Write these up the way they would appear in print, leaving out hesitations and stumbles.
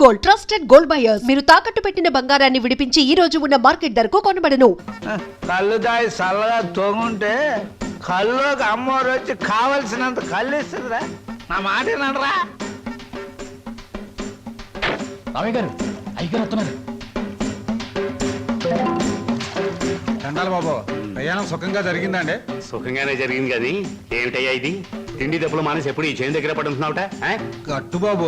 Gold trusted gold buyers. మీరు తాకట్టు పెట్టిన బంగారాన్ని విడిపించి ఈ రోజు ఉన్న మార్కెట్ ధరకు కొనబడను. కళ్ళు దాయి చల్లగా తోగుంటే కళ్ళుకి అమ్మవారు వచ్చి కావలసినంత కళ్ళు ఇస్తుందిరా. నా మాట ఏనరా? రామయ్య గారు అయ్యగారు వస్తున్నారు. చండాలి బాబు, ప్రయాణం సుఖంగా జరిగిందండి? సుఖంగానే జరిగింది కానీ ఏమిటయ్యా ఇది? తిండి దెబ్బలు మానేసి ఎప్పుడు ఈ చేను దగ్గర పడుతున్నావుట? గట్టు బాబు.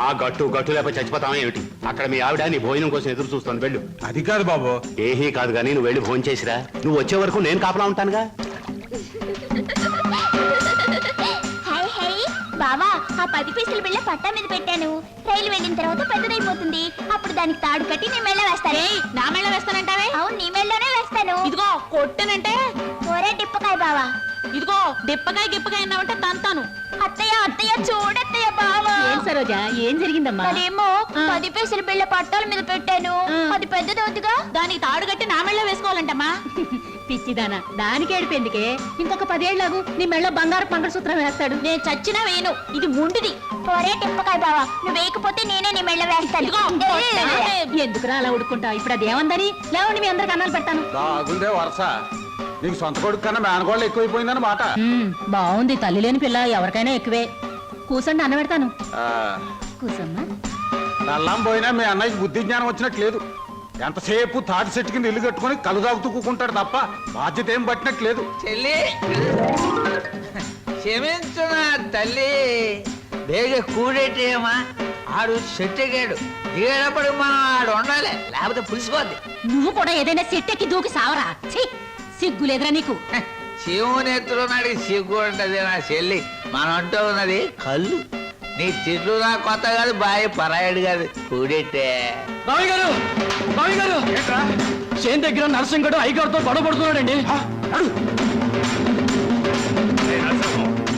ఆ గట్టు లేకపోతే చచ్చిపోతావా ఏమిటి? అక్కడ మీ ఆవిడ నీ భోజనం కోసం ఎదురు చూస్తాను, వెళ్ళు. అది కాదు బాబు. ఏహీ కాదు కానీ నువ్వు వెళ్ళి భోజనం చేసిరా. నువ్వు వచ్చే వరకు నేను కాపలా ఉంటానుగా. బావా, ఆ 10 పైసలు బిళ్ళ పట్టా మీద పెట్టాను. రైలు వెళ్ళిన తర్వాత పెద్దదైపోతుంది. అప్పుడు దానికి తాడు కట్టి నీ మెళ్ళ వేస్తాను. నా మెళ్ళ వేస్తానంటావే? అవును, నీ మెళ్ళలోనే వేస్తాను. ఇదిగో కొట్టనంటే ఒరే డిప్పకాయ బావా. ఇదిగో డిప్పకాయ గిప్పకాయ అన్నావంటే తంతాను. అత్తయ్య అత్తయ్య చూడత్తయ్య బావా. ఏం సరోజా, ఏం జరిగిందమ్మా? మరేమో 10 పైసలు బిళ్ళ పట్టాల మీద పెట్టాను. అది పెద్దదవుతుగా, దానికి తాడు కట్టి నా మెళ్ళ వేసుకోవాలంటమ్మా. పిచ్చిదానా, దానికి ఏడిపోయిందికే. ఇంకొక 10 ఏళ్లకు నీ మెళ్ళ బంగారు మంగళసూత్రం వేస్తాడు. నేను చచ్చినా వేయను, ఇది ముండిది. ఒరే టిప్పకాయ బావా, నువ్వు వేయకపోతే నేనే నీ మెళ్ళ వేస్తాను. ఎందుకురా అలా ఉడుకుంటావు? ఇప్పుడు అది ఏమందని లేవండి, మీ అందరికి అన్నాలు పెడతాను. బాగుందే వరుస. నీకు సొంత కొడుకు కన్నా మేనగోళ్ళు ఎక్కువైపోయిందని మాట. బాగుంది, తల్లి లేని పిల్ల ఎవరికైనా ఎక్కువే. కూసండి, అన్న పెడతాను. కూసమ్మా. నల్లం పోయినా మీ అన్నయ్యకి బుద్ధి జ్ఞానం వచ్చినట్లేదు. ఎంతసేపు తాటి చెట్టు కింద ఇల్లు కట్టుకుని కలు తాగుతూ కూకుంటాడు తప్ప బాధ్యత ఏం పట్టినట్లేదు. చెల్లి క్షమించు నా తల్లి. బేగ కూడేటేమా, ఆడు చెట్టెగాడు. దిగేటప్పుడు మనం ఆడు ఉండాలి, లేకపోతే పులిసిపోద్ది. నువ్వు కూడా ఏదైనా సెట్టెక్కి దూకి సావరా. సిగ్గు లేదురా నీకు? శివుని ఎత్తులో నాడికి సిగ్గు ఉంటది నా చెల్లి. మనం అంటూ ఉన్నది కళ్ళు. నీ తిట్లు నా కొత్త కాదు, బాయ్ పరాయడు కాదు. కూడెట్టే రామయ్య గారు, రామయ్య గారు, చేను దగ్గర నరసింహుడు అయ్యగారితో గొడవ పడుతున్నాడండి.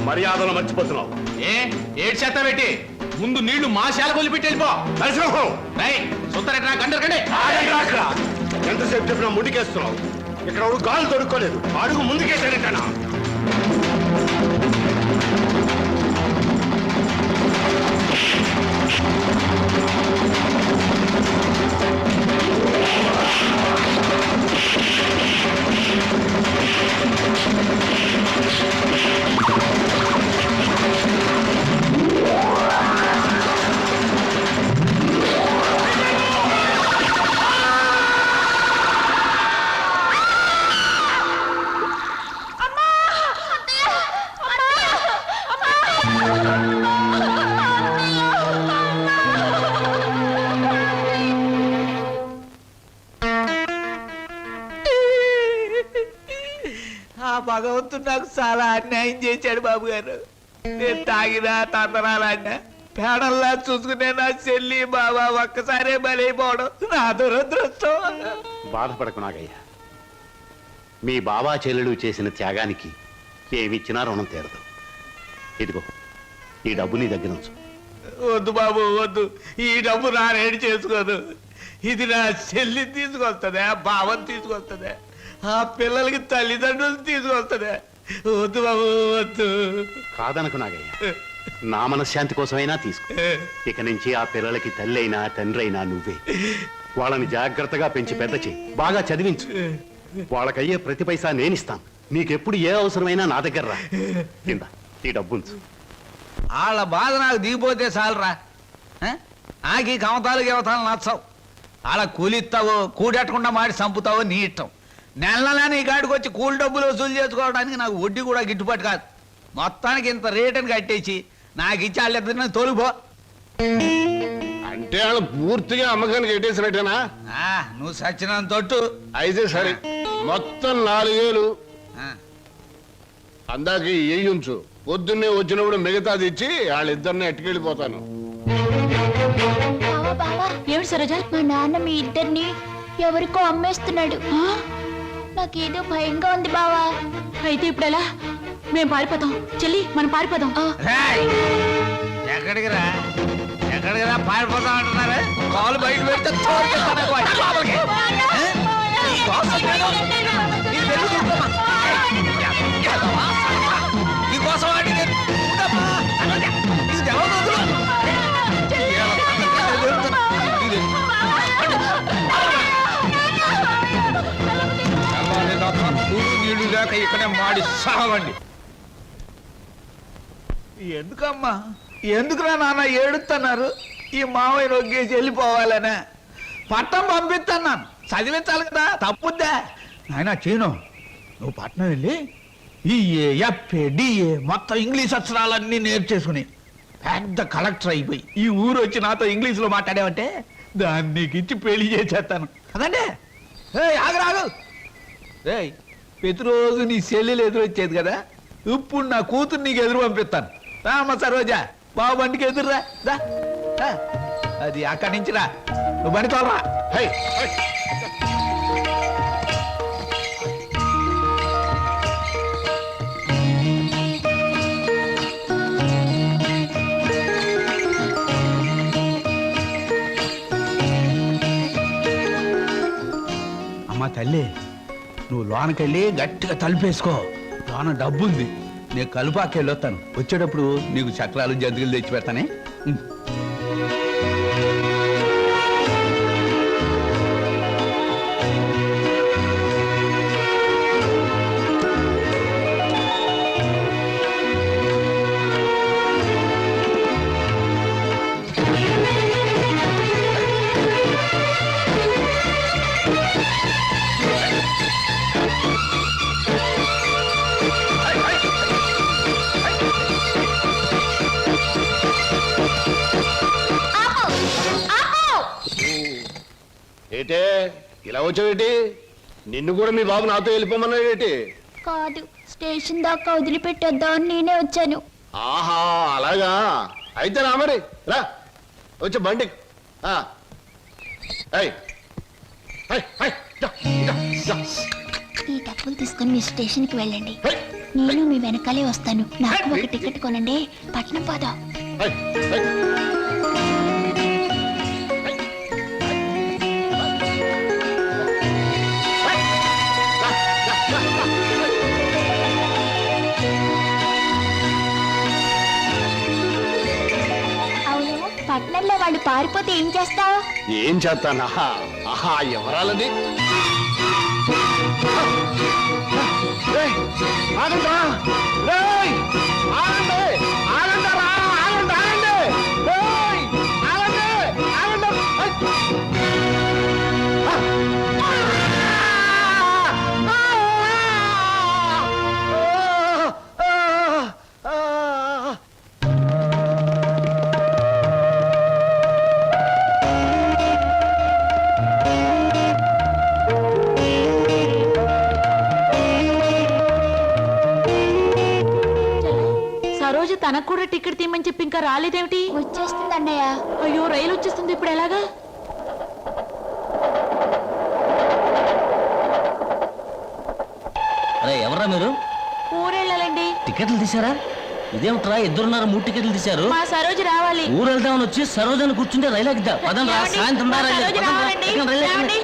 మర్యాదలు మర్చిపోతున్నావు. ఏడు చేత పెట్టి ముందు నీళ్లు మా శాల కొలి పెట్టి వెళ్ళిపో. నరసింహం, సుత్తరెట్రా గంటరకండి. ఎంతసేపు చెప్పినా ముందుకేస్తున్నావు. ఇక్కడ గాలు దొరుకోలేదు, అడుగు ముందుకేసాడంటనా? ఆ భగవంతుడు నాకు చాలా అన్యాయం చేశాడు బాబు గారు. నేను తాగినా తందనాలన్నా పేడల్లా చూసుకునే నా చెల్లి బాబా ఒక్కసారే బలైపోవడం నా దురదృష్టం. బాధపడకు నాగయ్యా. మీ బాబా చెల్లెలు చేసిన త్యాగానికి ఏమిచ్చినా రుణం తీరదు. ఇదిగో ఈ డబ్బు నీ దగ్గర ఉంచు. వద్దు బాబు వద్దు, ఈ డబ్బు నా రేడి చేసుకోదు. ఇది నా చెల్లి తీసుకొస్తుందా, బావని తీసుకొస్తుందా, ఆ పిల్లలకి తల్లిదండ్రులు తీసుకొస్తుందా? వద్దు బాబు వద్దు. కాదనకు నాగయ్య, నా మనశ్శాంతి కోసమైనా తీసుకో. ఇక నుంచి ఆ పిల్లలకి తల్లి అయినా తండ్రి అయినా నువ్వే. వాళ్ళని జాగ్రత్తగా పెంచి పెద్ద చేయి, బాగా చదివించు. వాళ్ళకయ్యే ప్రతి పైసా నేనిస్తాను. నీకెప్పుడు ఏ అవసరమైనా నా దగ్గర రా. కింద ఈ డబ్బుంచు. వాళ్ళ బాధ నాకు దిగిపోతే చాలరా. నాకు ఈ కమతాలు గవతాలు నచ్చవు. వాళ్ళ కూలిస్తావో కూడెట్టకుండా మాడి చంపుతావో నీ ఇష్టం. నెల నీ కాడికి వచ్చి కూలి డబ్బులు వసూలు చేసుకోవడానికి నాకు వడ్డీ కూడా గిట్టుబాటు కాదు. మొత్తానికి ఇంత రేటుని కట్టేసి నాకు ఇచ్చి వాళ్ళిద్దరిని తోలుపో. అంటే వాళ్ళు పూర్తిగా అమ్మకానికి ఎట్టేసినట్టేనా? నువ్వు సచ్చినంత తొట్టు. అయితే సరే, మొత్తం 4000 అందాక ఉంచు. పొద్దున్నే వచ్చినప్పుడు మిగతాది ఇచ్చి వాళ్ళిద్దరిని ఎట్టుకెళ్ళిపోతాను. ఏమిటి సరోజా? మా నాన్న మీ ఇద్దరిని ఎవరికో అమ్మేస్తున్నాడు. నాకేదో భయంగా ఉంది బావా. అయితే ఇప్పుడు ఎలా? మేము పారిపోతాం చెల్లి, మనం పారిపోదాం. ఎక్కడికి రా, ఎక్కడికి రా పారిపోతాం అంటున్నారు. కాలు బయట పెడితే నీకోసం ఇది ఇక్కడే మాడి సావండి. ఎందుకమ్మా ఎందుకురా నాన్న ఏడుస్తున్నారు? ఈ మావయ్య నొగ్గేసి వెళ్ళిపోవాలనే పట్నం పంపిస్తున్నాను, చదివించాలి కదా, తప్పుద్దా నాయన చీను. నువ్వు పట్నం వెళ్ళి ఈ ఎఫ్ఏ డిఏ మొత్తం ఇంగ్లీష్ అక్షరాలన్నీ నేర్చేసుకుని పెద్ద కలెక్టర్ అయిపోయి ఈ ఊరు వచ్చి నాతో ఇంగ్లీష్లో మాట్లాడావంటే దాన్ని నీకు ఇచ్చి పెళ్లి చేసేస్తాను కదండి. ఆగరాగు ప్రతిరోజు నీ చెల్లెలు ఎదురు వచ్చేది కదా, ఇప్పుడు నా కూతురు నీకు ఎదురు పంపిస్తాను. రామ్మ సరోజా బాబు బండికి ఎదురురా దా. అది అక్కడి నుంచి రా, నువ్వు బండి తోలరా. High, high. అమ్మా తల్లి, నువ్వు లోనకెళ్ళి గట్టిగా తలుపేసుకో. లోన డబ్బుంది, నేను కలుపాకెళ్ళి వస్తాను. వచ్చేటప్పుడు నీకు చక్రాలు జంతికలు తెచ్చి పెడతానే. ఏటే ఇలా వచ్చావేటి? నిన్ను కూడా మీ బాబు నాతో వెళ్ళిపోమన్నాడేటి? కాదు, స్టేషన్ దాకా వదిలిపెట్టొద్దామని నేనే వచ్చాను. ఆహా అలాగా, అయితే రా మరి, రా వచ్చే బండి. ఈ డబ్బులు తీసుకొని మీ స్టేషన్ కి వెళ్ళండి, నేను మీ వెనకాలే వస్తాను. నాకు ఒక టికెట్ కొనండి, పట్నం పోదాం. అవును, పట్నంలో వాళ్ళు పారిపోతే ఏం చేస్తావు? ఏం చేస్తానా? ఆహా ఎవరాలది? సరోజ తనకు కూడా టికెట్ తీయమని చెప్పి ఇంకా రాలేదేమిటి? వచ్చేస్తుంది అన్నయ్య. అయ్యో, రైలు వచ్చేస్తుంది, ఇప్పుడు ఎలాగా? అరే ఎవరా మీరు? ఊరెళ్ళాలండి. టికెట్లు తీసారా? ఇదేమిట్రా ఇద్దరున్నారు 3 టికెట్లు తీశారు? మా సరోజ రావాలి. ఊరు వెళ్దామని వచ్చి సరోజని కూర్చుంటే రైలు ఎక్కిద్దాం. పదం రా, ఏమండి? సాయంత్రం రా మా రైలు. సరోజ పదం రా, రావాలండి. ఎక్కండి, రైలు ఎక్కండి. ఏమండి?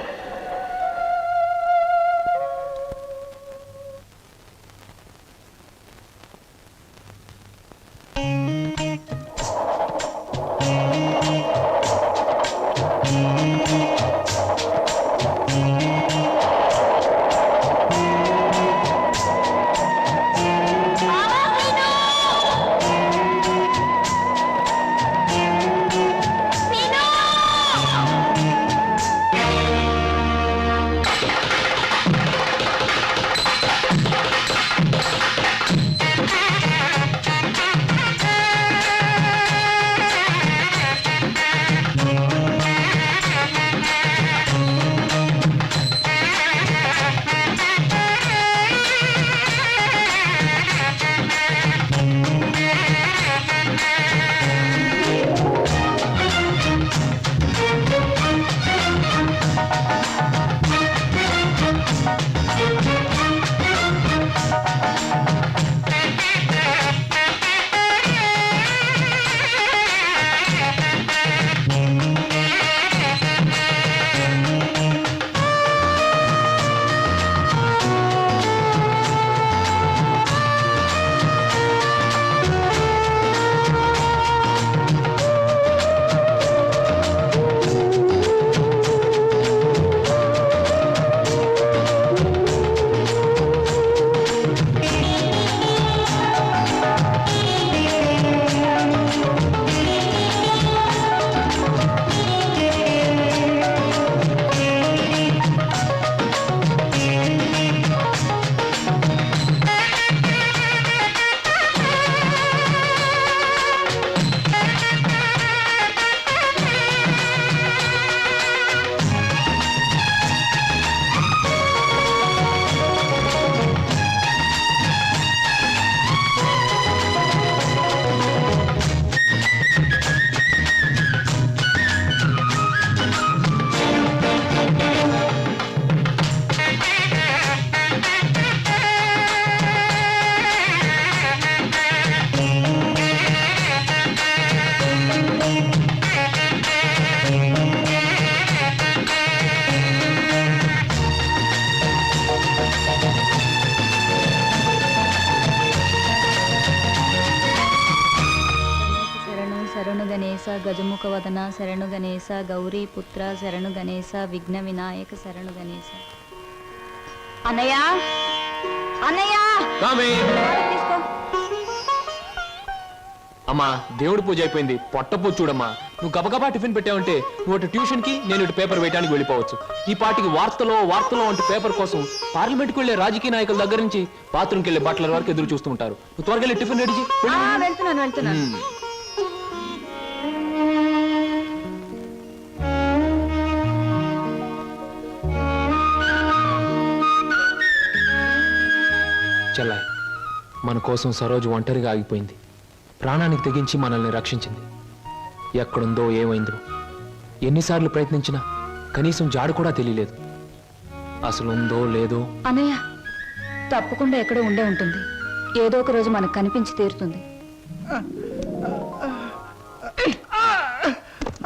గజముఖ వదన శరణు గణేశ గౌరీ పుత్ర శరణు గణేశ విఘ్న వినాయక శరణు గణేశ. అన్నయ్య అన్నయ్య తీసుకో. అమ్మా దేవుడి పూజ అయిపోయింది, పొట్టపూజ చూడమ్మా. నువ్వు గబగబా టిఫిన్ పెట్టావంటే నువ్వు అటు ట్యూషన్ కి, నేను ఇటు పేపర్ వేయడానికి వెళ్ళిపోవచ్చు. ఈ పాటికి వార్తలో వంటి పేపర్ కోసం పార్లమెంట్కి వెళ్లే రాజకీయ నాయకుల దగ్గర నుంచి బాత్రూమ్కి వెళ్లే బట్టల వరకు ఎదురు చూస్తూ ఉంటారు. నువ్వు త్వరగా వెళ్ళి టిఫిన్ రెడీ చేయి. వెళ్తున్నాను. చెల్లాయి, మన కోసం సరోజు ఒంటరిగా ఆగిపోయింది. ప్రాణానికి తెగించి మనల్ని రక్షించింది. ఎక్కడుందో ఏమైందో ఎన్నిసార్లు ప్రయత్నించినా కనీసం జాడు కూడా తెలియలేదు. అసలు ఉందో లేదో. అన్నయ్య తప్పకుండా ఎక్కడో ఉండే ఉంటుంది. ఏదో ఒక రోజు మనకు కనిపించి తీరుతుంది.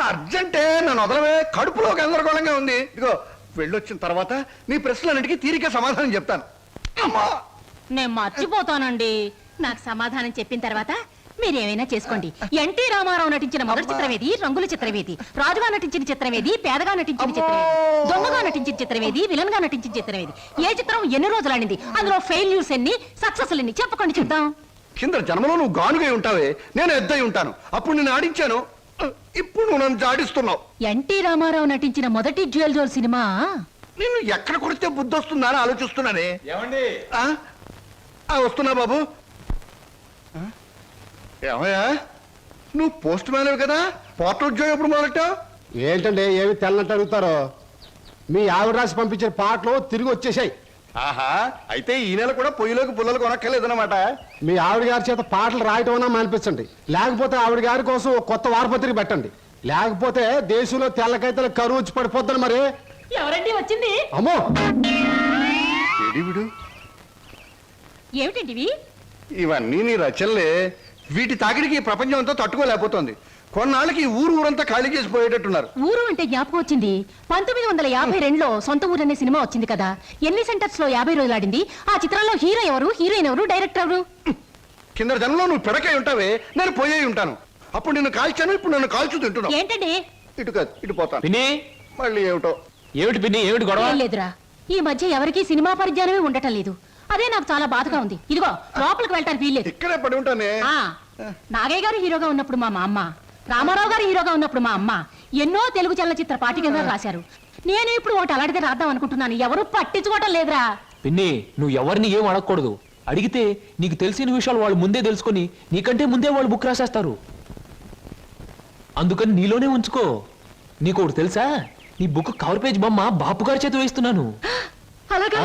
అర్జెంటే నన్ను వదలవే, కడుపులో గందరగోళంగా ఉంది. ఇదిగో వెళ్ళొచ్చిన తర్వాత నీ ప్రశ్నలన్నిటికీ తీరిక సమాధానం చెప్తాను. అమ్మా నేను మర్చిపోతానండి. నాకు సమాధానం చెప్పిన తర్వాత మీరేమైనా చేసుకోండి. ఎన్టీ రామారావు నటించిన మొదటి చిత్రమేది, రంగుల చిత్రమేది, రాజుగా నటించిన చిత్రమేది, పేదగా నటించిన చిత్రమేది, దొంగగా నటించిన చిత్రమేది, విలన్ గా నటించిన చిత్రమేది, ఏ చిత్రం ఎన్ని రోజులు ఆడింది, అందులో ఫెయిల్యూర్స్ ఎన్ని, సక్సెస్ ఎన్ని చెప్పకండి చూద్దాం. కింద జన్మలో నువ్వు గానుగై ఉంటావే, నేను ఎద్దై ఉంటాను. అప్పుడు నేను ఆడించాను, ఇప్పుడు నువ్వు నన్ను జాడిస్తున్నావు. ఎన్టీ రామారావు నటించిన మొదటి డ్యూయల్ రోల్ సినిమా నిన్ను ఎక్కడ కొడితే బుద్ధి వస్తుందా అని ఆలోచిస్తున్నానే. వస్తున్నా బాబు. ఏమయ్యా, నువ్వు పోస్ట్ మ్యాన్ కదా, పోర్టల్ ఉద్యోగం ఎప్పుడు మొదలెట్టావు? ఏంటండి ఏమి తెల్లంటే అడుగుతారో? మీ ఆవిడ రాసి పంపించిన పాటలు తిరిగి వచ్చేసాయి. ఆహా, అయితే ఈ నెల కూడా పొయ్యిలోకి పుల్లలు కొనక్కర్లేదన్నమాట. మీ ఆవిడ గారి చేత పాటలు రాయటం అన్నా మానిపించండి. లేకపోతే ఆవిడ గారి కోసం ఒక కొత్త వారపత్రిక పెట్టండి. లేకపోతే దేశంలో తెల్లకైతే కరువు వచ్చి పడిపోద్దని. మరి ఎవరండి వచ్చింది? అమ్మో, విడు ఏమిటండి ఇవన్నీ నీ రచనలే. వీటి తాకిడికి ఈ ప్రపంచం అంతా తట్టుకోలేకపోతుంది. కొన్నాళ్ళకి ఈ ఊరంతా ఖాళీ చేసి పోయేటట్టున్నారు. ఊరు అంటే జ్ఞాపకం వచ్చింది. 1952లో సొంత ఊరు అనే సినిమా వచ్చింది కదా. ఎన్ని సెంటర్స్ లో 50 రోజులు ఆడింది. ఆ చిత్రంలో హీరో ఎవరు, హీరోయిన్ ఎవరు, డైరెక్టర్ ఎవరు? కింద జనంలో నువ్వు పిడకై ఉంటావే, నేను పోయే ఉంటాను. అప్పుడు నిన్ను కాల్చాను, ఇప్పుడు నన్ను కాల్చు తింటున్నావు. ఏంటండి? ఇటు కాదు, ఇటు పోతాను. పిన్ని, మళ్ళీ ఏమిటో. ఏమిటి పిన్ని, ఏమిటి గొడవ? ఏం లేదురా, ఈ మధ్య ఎవరికీ సినిమా పరిజ్ఞానమే ఉండటం లేదు. అదే నాకు చాలా బాధగా ఉంది. ఇదిగో లోపలికి వెళ్ళటానికి వీల్లేదు. ఇక్కడే పడి ఉంటానే. నాగయ్య గారు హీరోగా ఉన్నప్పుడు మా అమ్మ, రామారావు గారు హీరోగా ఉన్నప్పుడు మా అమ్మ ఎన్నో తెలుగు చలనచిత్ర పాఠ్యగ్రంథాలు రాశారు. నేను ఇప్పుడు ఒకటి అలాంటిదే రాద్దాం అనుకుంటున్నాను. ఎవరు పట్టించుకోవటం లేదురా. పిన్ని, నువ్వు ఎవరిని ఏం అడగకూడదు. అడిగితే నీకు తెలిసిన విషయాలు వాళ్ళు ముందే తెలుసుకొని నీకంటే ముందే వాళ్ళు బుక్ రాసేస్తారు. అందుకని నీలోనే ఉంచుకో. నీకు ఒకటి తెలుసా, నీ బుక్ కవర్ పేజ్ బొమ్మ బాపు గారి చేత వేస్తున్నాను. అలాగా?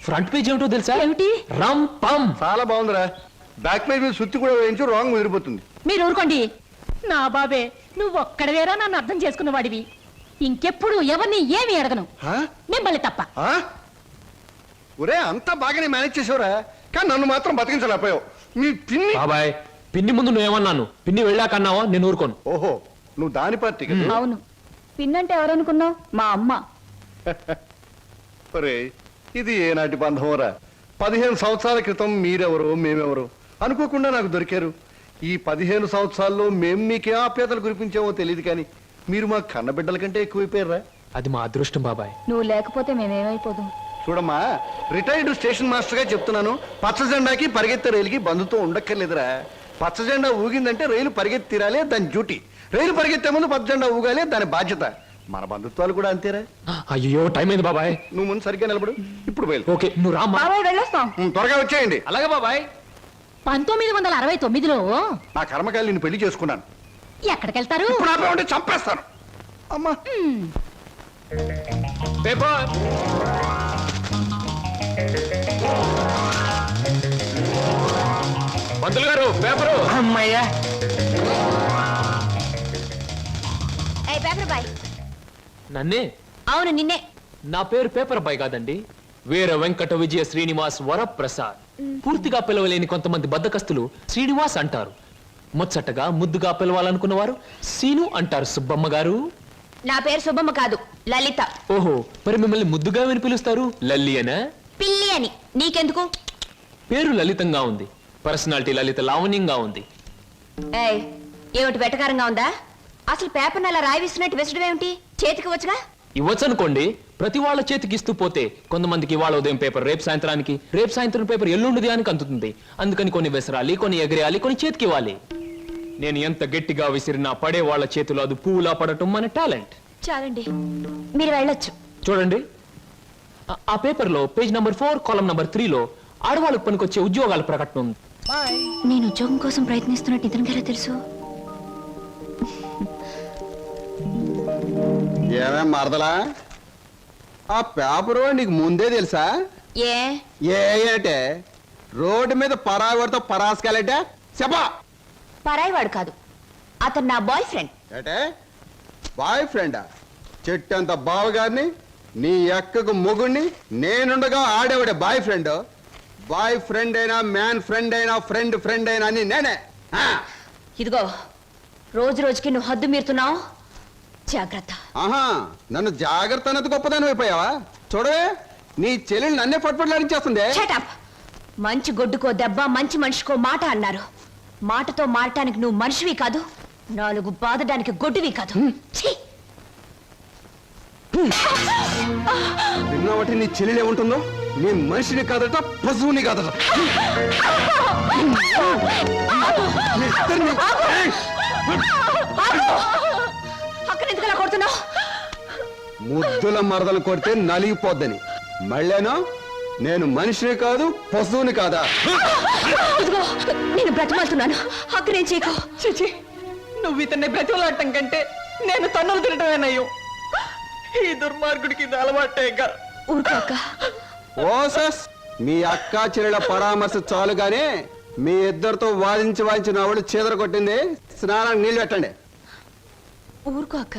ఫ్రంట్ పేజ్ ఏమిటో తెలుసా? ఏమిటి? రమ్ పమ్. చాలా బాగుందిరా. బ్యాక్ పేజ్ మీద సుత్తి కూడా వేయించు, రాంగ్ ముదిరిపోతుంది. మీరు ఊరుకోండి. నా బాబే, నువ్వు ఒక్కడవేరా నన్ను అర్థం చేసుకున్న వాడివి. ఇంకెప్పుడు ఎవరిని ఏమి అడగను, మిమ్మల్ని తప్ప. ఒరే, అంతా బాగానే మేనేజ్ చేసావురా, కానీ నన్ను మాత్రం బతికించలేకపోయావు. మీ పిన్ని. బాబాయ్, పిన్ని ముందు నువ్వేమన్నాను, పిన్ని వెళ్ళాకన్నావా? నేను ఊరుకోను. ఓహో, నువ్వు దాని పార్టీ కదా. అవును, పిన్నంటే ఎవరనుకున్నావు? మా అమ్మ. ఒరే, ఇది ఏనాటి బంధమోరా. 15 సంవత్సరాల క్రితం మీరెవరో మేమెవరో అనుకోకుండా నాకు దొరికారు. ఈ 15 సంవత్సరాల్లో మేము మీకే ఆప్యాతలు కురిపించామో తెలియదు, కానీ మీరు మా కన్నబిడ్డల కంటే ఎక్కువైపోయారా. అది మా అదృష్టం బాబాయ్. నువ్వు లేకపోతే మేమేమైపోదు. చూడమ్మా, రిటైర్డ్ స్టేషన్ మాస్టర్ గా చెప్తున్నాను, పచ్చ జెండాకి పరిగెత్తే రైలుకి బంధుత్వం ఉండక్కర్లేదురా. పచ్చ జెండా ఊగిందంటే రైలు పరిగెత్తి తీరాలే దాని డ్యూటీ. రైలు పరిగెత్తే ముందు పచ్చ జెండా ఊగాలే దాని బాధ్యత. మన బంధుత్వాలు కూడా అంతేరా. అయ్యో, టైం అయింది బాబాయ్. నువ్వు ముందు సరిగ్గా నిలబడు, ఇప్పుడు బయలు. ఓకే, నువ్వు రామ్మా. బాబాయ్ వెళ్ళొస్తాం. త్వరగా వచ్చేయండి. అలాగే బాబాయ్. 1969లో నా కర్మకాయలు నిన్ను పెళ్లి చేసుకున్నాను. ఎక్కడికెళ్తారు? ఇప్పుడు ఆపే ఉంటే చంపేస్తాను. అమ్మా, పేపర్. పంతులు గారు, పేపరు. అమ్మయ్యా, పేపర్ బాయ్. నన్నే? అవును, నిన్నే. నా పేరు పేపర్ బాయ్ కాదండి, వీర వెంకట విజయ శ్రీనివాస్ వరప్రసాద్. పూర్తిగా పిలవలేని కొంతమంది బద్దకస్తులు శ్రీనివాస్ అంటారు. ముచ్చటగా ముద్దుగా పిలవాలనుకున్న వారు సీను అంటారు. సుబ్బమ్మ గారు. నా పేరు సుబ్బమ్మ కాదు, లలిత. ఓహో, మరి మిమ్మల్ని ముద్దుగా విని పిలుస్తారు లల్లి అనా? పిల్లి అని. నీకెందుకు? పేరు లలితంగా ఉంది, పర్సనాలిటీ లలిత లావణ్యంగా ఉంది. ఏమిటి వెటకారంగా ఉందా? అసలు పేపర్ని అలా రాయిస్తున్నట్టు విసడం ఏమిటి? చేతికి వచ్చుగా. ఇవ్వచ్చు అనుకోండి, ప్రతి వాళ్ళ చేతికి ఇస్తూ పోతే కొంతమందికి ఇవాళ ఉదయం పేపర్ రేపు సాయంత్రానికి, రేపు సాయంత్రం పేపర్ ఎల్లుండి దానికి అందుతుంది. అందుకని కొన్ని విసరాలి, కొన్ని ఎగరేయాలి, కొన్ని చేతికి ఇవ్వాలి. నేను ఎంత గట్టిగా విసిరినా పడే వాళ్ళ చేతిలో అది పువ్వులా పడటం మన టాలెంట్. చాలండి, మీరు వెళ్ళొచ్చు. చూడండి, ఆ పేపర్లో పేజ్ నంబర్ 4 కాలం నంబర్ 3లో ఆడవాళ్ళకు పనికొచ్చే ఉద్యోగాల ప్రకటన ఉంది. నేను ఉద్యోగం కోసం ప్రయత్నిస్తున్నట్టు ఇతనికి ఎలా తెలుసు? ఏమేం మరదలా, ఆ పేపరు నీకు ముందే తెలుసా? ఏ అంటే రోడ్డు మీద పరాయివాడితో పరాసుకెళ్ళటే చెప్పా. పరాయివాడు కాదు, అతను నా బాయ్ ఫ్రెండ్. అంటే బాయ్ ఫ్రెండా? చెట్టంత బావగారిని, నీ ఎక్కకు మొగుణ్ణి, నేనుండగా ఆడేవాడే బాయ్ ఫ్రెండ్. బాయ్ ఫ్రెండ్ అయినా, మ్యాన్ ఫ్రెండ్ అయినా, ఫ్రెండ్ ఫ్రెండ్ అయినా అని నేనే. ఇదిగో, రోజు రోజుకి నువ్వు హద్దు మీరుతున్నావు, జాగ్రత్త. ఆహా, నన్ను జాగ్రత్త అన్నది గొప్పదాని అయిపోయావా? చూడవే, నీ చెల్లెలు నన్నే పట్టుపట్లాడించేస్తుంది. Shut up. మంచి గొడ్డుకో దెబ్బ, మంచి మనిషికో మాట అన్నారు. మాటతో మారటానికి నువ్వు మనిషివి కాదు, 4 బాదడానికి గొడ్డువి కాదు. ఛీ! విన్నావటి నీ చెల్లెలు ఏముంటుందో? నీ మనిషిని కాదట, పశువుని కాదట. మీ ఇద్దరిని- అక్కడ ఎందుకలా కొడుతున్నావు? ముద్దుల మరదలు కొడితే నలిగిపోద్దని. మళ్ళేనో నేను మనిషిని కాదు, పశువుని కాదా? ఇదిగో, నేను బ్రతిమాలుతున్నాను, అక్కడ ఏం చేయకు. చిచి, నువ్వు ఇతన్ని బ్రతిమలాడటం కంటే నేను తన్నులు తినటమేనయ్యో. ఈ దుర్మార్గుడికి ఇది అలవాటేగా. ఊరుకో అక్క. ఓసస్, మీ అక్క చెల్లెల పరామర్శ చాలుగానే మీ ఇద్దరితో వాదించి నా ఒళ్ళు చీదర కొట్టింది. స్నానానికి నీళ్ళు పెట్టండి. ఊరుకో అక్క.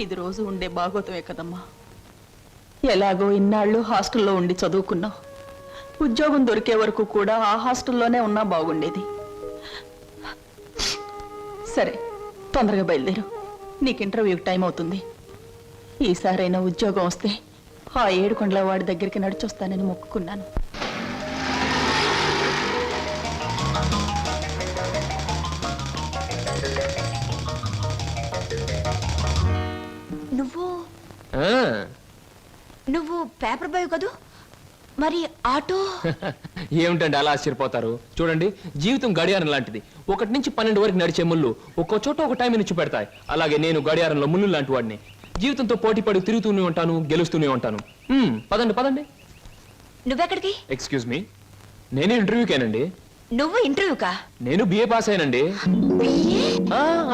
ఇది రోజు ఉండే బాగోతమే కదమ్మా. ఎలాగో ఇన్నాళ్ళు హాస్టల్లో ఉండి చదువుకున్నావు. ఉద్యోగం దొరికే వరకు కూడా ఆ హాస్టల్లోనే ఉన్నా బాగుండేది. సరే, తొందరగా బయలుదేరు, నీకు ఇంటర్వ్యూకి టైం అవుతుంది. ఈసారైనా ఉద్యోగం వస్తే ఆ 7 కొండల వాడి దగ్గరికి నడిచొస్తానని మొక్కుకున్నాను. నువ్వు పేపర్ బాయ్ కదూ, మరి ఆటో? ఏమిటండి అలా ఆశ్చర్యపోతారు? చూడండి, జీవితం గడియారం లాంటిది. 1 నుంచి 12 వరకు నడిచే ముళ్ళు ఒక్కో చోట ఒక టైం నుంచి పెడతాయి. అలాగే నేను గడియారంలో ముళ్ళు లాంటి వాడిని. జీవితంతో పోటీ పడి తిరుగుతూనే ఉంటాను, గెలుస్తూనే ఉంటాను. పదండి పదండి. నువ్వెక్కడికి? ఎక్స్క్యూజ్ మీ, నేను ఇంటర్వ్యూకేనండి. నువ్వు ఇంటర్వ్యూకా? నేను బిఏ పాస్ అయినండి.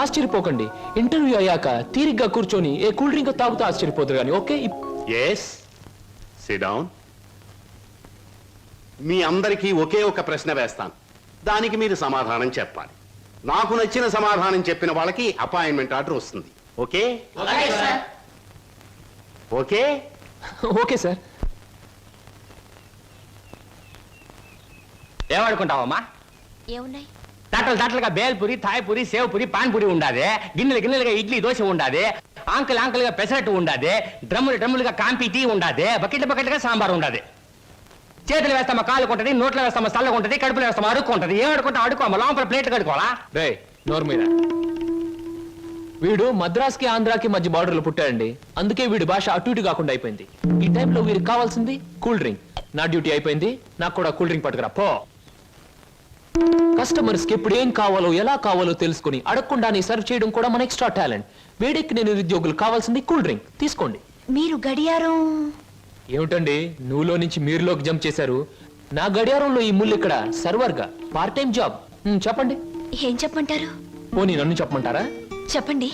ఆశ్చర్యపోకండి, ఇంటర్వ్యూ అయ్యాక తీరిగ్గా కూర్చొని ఏ కూల్ డ్రింక్ తాగుతూ ఆశ్చర్యపోతారు కానీ. Okay, yes, sit down. మీ అందరికీ ఒకే ఒక ప్రశ్న వేస్తాను, దానికి మీరు సమాధానం చెప్పాలి. నాకు నచ్చిన సమాధానం చెప్పిన వాళ్ళకి అపాయింట్మెంట్ ఆర్డర్ వస్తుంది. ఓకే? Okay okay sir. ఏమనుకుంటావమ్మా? ఏమున్నాయి? తట్టలుగా బేల్పూరి, థాయ్పూరి, సేవ్పూరి, పాన్పూరి ఉండాది. గిన్నెలుగా ఇడ్లీ దోశ ఉండాది. ఆంకలుగా పెసరట్టు ఉండాది. డ్రమ్ములుగా కాంపి టీ ఉండాది. బకెట్లుగా సాంబార్ ఉండాది. చేతులు వేస్తామా కాలు కొంటది, నోట్లో వేస్తామా చల్లగా ఉంటది, కడుపులో వేస్తామా అడుక్కుంటది. ఏం అడుకుంటా అడుకోమా, లోపల ప్లేట్ కడుకోవాలా? రే నోరు మీద. వీడు మద్రాస్కి ఆంధ్రాకి మధ్య బార్డర్లో పుట్టాడండి. అందుకే వీడి భాష అటు ఇటు కాకుండా అయిపోయింది. ఈ టైంలో వీరికి కావాల్సింది కూల్ డ్రింక్. నా డ్యూటీ అయిపోయింది, నాకు కూడా కూల్ డ్రింక్ పట్టుకురా పో. కస్టమర్స్ కి ఎప్పుడు ఏం కావాలో ఎలా కావాలో తెలుసుకుని అడగకుండానే సర్వ్ చేయడం కూడా మన ఎక్స్ట్రా టాలెంట్. వేడెక్కి నేను నిరుద్యోగులు కావాల్సింది కూల్ డ్రింక్. తీసుకోండి. మీరు గడియారం? ఏమిటండి నువ్వులో నుంచి మీరులోకి జంప్ చేశారు? నా గడియారంలో ఈ ముళ్ళు ఇక్కడ సర్వర్ గా పార్ట్ టైం జాబ్. చెప్పండి. ఏం చెప్పమంటారు? పోనీ నన్ను చెప్పమంటారా? చెప్పండి.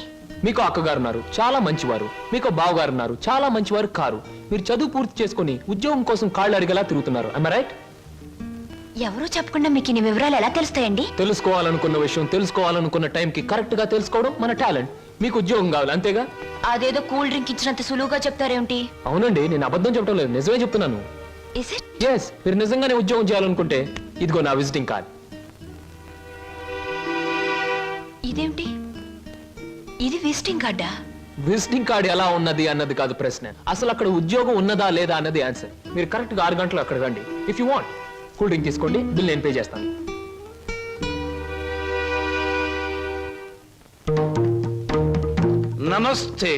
మీకు అక్కగారు ఉన్నారు, చాలా మంచివారు. మీకు బావగారు ఉన్నారు, చాలా మంచివారు కారు. మీరు చదువు పూర్తి చేసుకుని ఉద్యోగం కోసం కాళ్ళు అడిగేలా తిరుగుతున్నారు. am I right? ఎవరో చెప్పకుండా మీకు ఇన్ని వివరాలు ఎలా తెలుస్తాయండి? తెలుసుకోవాలనుకున్న విషయం తెలుసుకోవాలనుకున్న టైంకి కరెక్ట్ గా తెలుసుకోవడం మన టాలెంట్. మీకు ఉద్యోగం కావాలి అంతేగా? అదేదో కూల్ డ్రింక్ ఇచ్చినంత సులువుగా చెప్తారేమిటి? అవునండి, నేను అబద్ధం చెప్పడం లేదు, నిజమే చెప్తున్నాను. Is it? ఎస్, మీరు నిజంగానే ఉద్యోగం చేయాలనుకుంటే ఇదిగో నా విజిటింగ్ కార్డ్. ఇదేమిటి? ఇది విజిటింగ్ కార్డా? విజిటింగ్ కార్డ్ ఎలా ఉన్నది అన్నది కాదు ప్రశ్న, అసలు అక్కడ ఉద్యోగం ఉన్నదా లేదా అన్నది ఆన్సర్. మీరు కరెక్ట్ గా 6 గంటలు అక్కడ రండి. If you want cool drink తీసుకోండి, బిల్ నేను పే చేస్తాను. నమస్తే.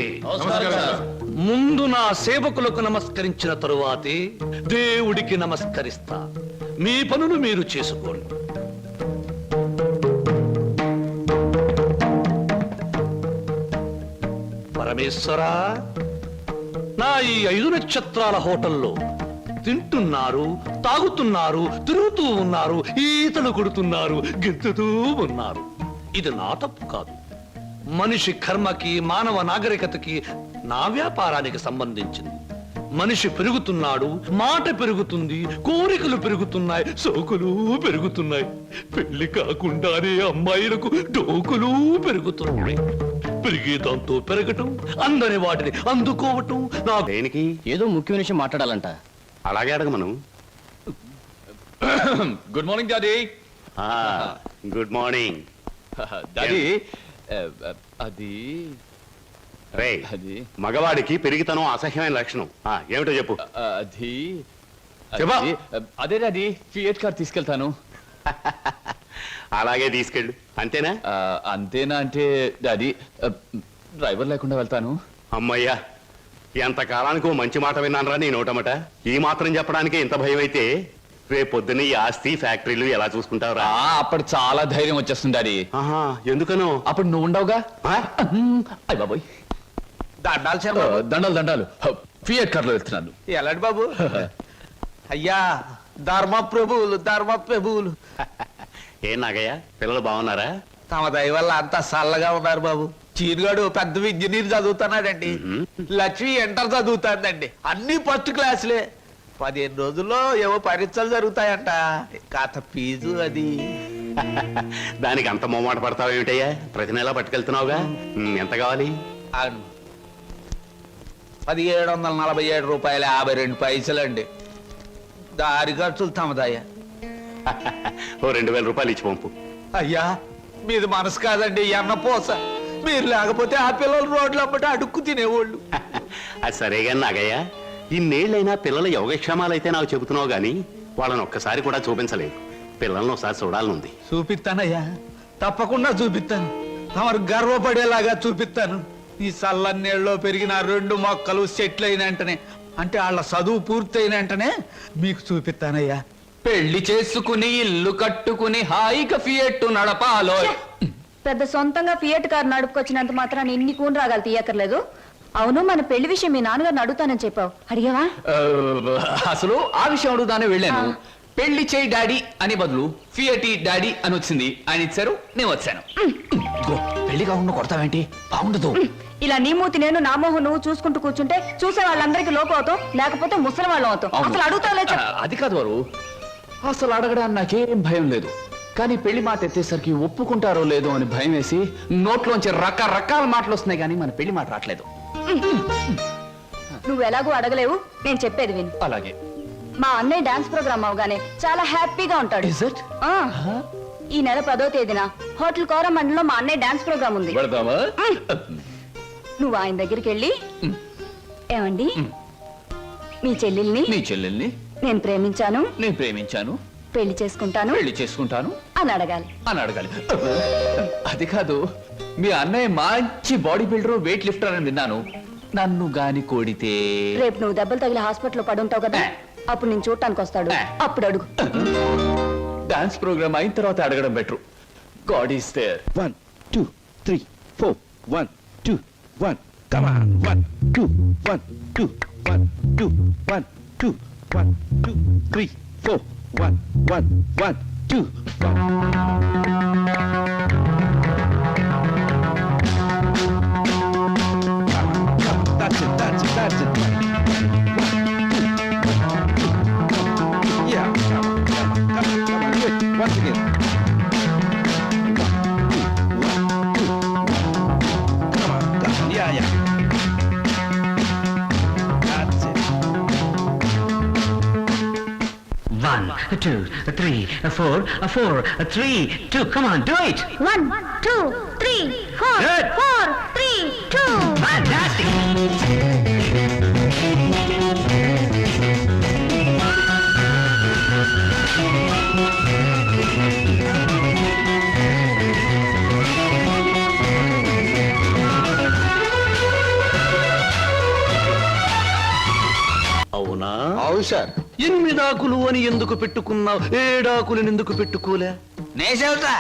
ముందు నా సేవకులకు నమస్కరించిన తరువాతే దేవుడికి నమస్కరిస్తా. మీ పనులు మీరు చేసుకోండి. పరమేశ్వరా, నా ఈ 5 నక్షత్రాల హోటల్లో తింటున్నారు, తాగుతున్నారు, తిరుగుతూ ఉన్నారు, ఈతలు కొడుతున్నారు, గెంతుతూ ఉన్నారు. ఇది నా తప్పు కాదు. మనిషి కర్మకి, మానవ నాగరికతకి, నా వ్యాపారానికి సంబంధించింది. మనిషి పెరుగుతున్నాడు, మాట పెరుగుతుంది, కోరికలు పెరుగుతున్నాయి, సోకులు పెరుగుతున్నాయి. పెళ్లి కాకుండానే అమ్మాయిలకు డోకులు పెరుగుతున్నాయి. పెరిగే దాంతో పెరగటం, అందని వాటిని అందుకోవటం నా దేనికి? ఏదో ముఖ్యమైన విషయం మాట్లాడాలంట. అలాగే అడగమను. Good morning daddy. Good morning. Daddy అది రే, మగవాడికి పెరిగితనం అసహ్యమైన లక్షణం. ఏమిటో చెప్పు. అది చెప్పా. అదే డాడీ, ఫియట్ కార్ తీసుకెళ్తాను. అలాగే తీసుకెళ్ళు. అంతేనా? అంతేనా అంటే డాడీ, డ్రైవర్ లేకుండా వెళ్తాను. అమ్మయ్యా, ఎంతకాలానికి ఓ మంచి మాట విన్నానరా నీ నోటమట. ఈ మాత్రం చెప్పడానికి ఇంత భయం అయితే రేపొద్దున ఈ ఆస్తి ఫ్యాక్టరీలు ఎలా చూసుకుంటావురా? అప్పుడు చాలా ధైర్యం వచ్చేస్తుంది డాడీ. ఎందుకనో? అప్పుడు నువ్వు ఉండవుగా. అయ్య బాబోయ్, దండాలు దండాలు. ఫియట్ కార్లో వెళ్తున్నాను. ఎలాంటి బాబు? అయ్యా, ధర్మ ప్రభువులు. ఏం నాగయ్య, పిల్లలు బాగున్నారా? తమ దయ వల్ల అంతా చల్లగా ఉన్నారు బాబు. చీరుగాడు పెద్ద ఇంజనీర్ చదువుతున్నాడండి. లక్ష్మి ఇంటర్ చదువుతాందండి. అన్ని ఫస్ట్ క్లాసులే. 15 రోజుల్లో ఏవో పరీక్షలు జరుగుతాయంట. కాత ఫీజు అది. దానికి అంత మొమ్మాట పడతావు ఏమిటయ్యా? ప్రతి నెలా పట్టుకెళ్తున్నావుగా. ఎంత కావాలి? 1747 రూపాయలు 52 పైసలండి. దారి ఖర్చులు తమదయ్యా. ఓ 2000 రూపాయలు ఇచ్చి పంపు. అయ్యా, మీది మనసు కాదండి, ఎన్నపోస. మీరు లేకపోతే ఆ పిల్లలు రోడ్లు అమ్మట అడుక్కు తినేవాళ్ళు. అది సరేగా నాగయ్య, ఇన్నేళ్ళైనా పిల్లల యోగక్షేమాలైతే నాకు చెబుతున్నావు గాని వాళ్ళని ఒక్కసారి కూడా చూపించలేదు. పిల్లల్ని ఒకసారి చూడాలనుంది. చూపిస్తానయ్యా, తప్పకుండా చూపిస్తాను. తమరు గర్వపడేలాగా చూపిస్తాను. ఈ చల్లన్నేళ్ళలో పెరిగిన 2 మొక్కలు సెటిల్ అయిన వెంటనే, అంటే వాళ్ళ చదువు పూర్తయిన వెంటనే మీకు చూపిస్తానయ్యా. పెళ్లి చేసుకుని ఇల్లు కట్టుకుని హాయిగా ఫియట్ నడపాలో. పెద్ద సొంతంగా ఫియట్ కార్ నడుపుకొచ్చినంత మాత్రాన్ని ఇన్ని కూని రాగాలు తీయక్కర్లేదు. అవును, మన పెళ్లి విషయం మీ నాన్నగారిని అడుగుతానని చెప్పావు, అడిగావా? అసలు ఆ విషయం అడుగుతానే వెళ్ళాను. పెళ్లి చేయి డాడీ అని బదులు ఫియటి డాడీ అని వచ్చింది. ఆయన ఇచ్చారు, నేను వచ్చాను. పెళ్లి కాకుండా కొడతావేంటి? బాగుండదు. ఇలా నీ మూతి నేను, నా మోహం నువ్వు చూసుకుంటూ కూర్చుంటే చూసే వాళ్ళందరికీ లోపం అవుతాం, లేకపోతే ముసలి వాళ్ళం అవుతాం. అసలు అడుగుతావులే. అది కాదు వారు, అసలు అడగడానికి నాకేం భయం లేదు. కానీ పెళ్లి మాట ఎత్తేసరికి ఒప్పుకుంటారో లేదో అని భయం వేసి నోట్లోంచి రకరకాల మాటలు వస్తున్నాయి, కానీ మన పెళ్లి మాట రావట్లేదు. నువ్వు ఎలాగో అడగలేవు, నేను చెప్పేది విను. అలాగే. మా అన్నయ్య డాన్స్ ప్రోగ్రామ్ అవగానే చాలా హ్యాపీగా ఉంటాడు. ఈ నెల 10వ తేదీన హోటల్ కోరమండలో మా అన్నయ్య డాన్స్ ప్రోగ్రామ్ ఉంది. నువ్వు ఆయన దగ్గరికి వెళ్ళి, ఏమండి మీ చెల్లెల్ని నేను ప్రేమించాను, పెళ్లి చేసుకుంటాను అని అడగాలి. అది కాదు, మీ అన్నయ్య మంచి బాడీ బిల్డర్, వెయిట్ లిఫ్టర్ అని విన్నాను. నన్ను గాని కోడితే రేపు నువ్వు దెబ్బలు తగిలి హాస్పిటల్లో పడుంటావు కదా, అప్పుడు నేను చూడటానికి వస్తాడు. అప్పుడు అడుగు. డాన్స్ ప్రోగ్రామ్ అయిన తర్వాత అడగడం better. God is there. 1 2 3 4 1 2 1 come on 1 2 1 2 1 2 1 2 1 2 3 4 1 1 1 2 That's it. Yeah, come on, do it once again. Come on, yeah. That's it. 1 2 3 4 3 2. Come on, do it. 1 2 3 4 Good. 4 3 2. Fantastic. అవును సార్. 8 ఆకులు అని ఎందుకు పెట్టుకున్నావు? 7 ఆకులను ఎందుకు పెట్టుకోలే? నే చెబుతా,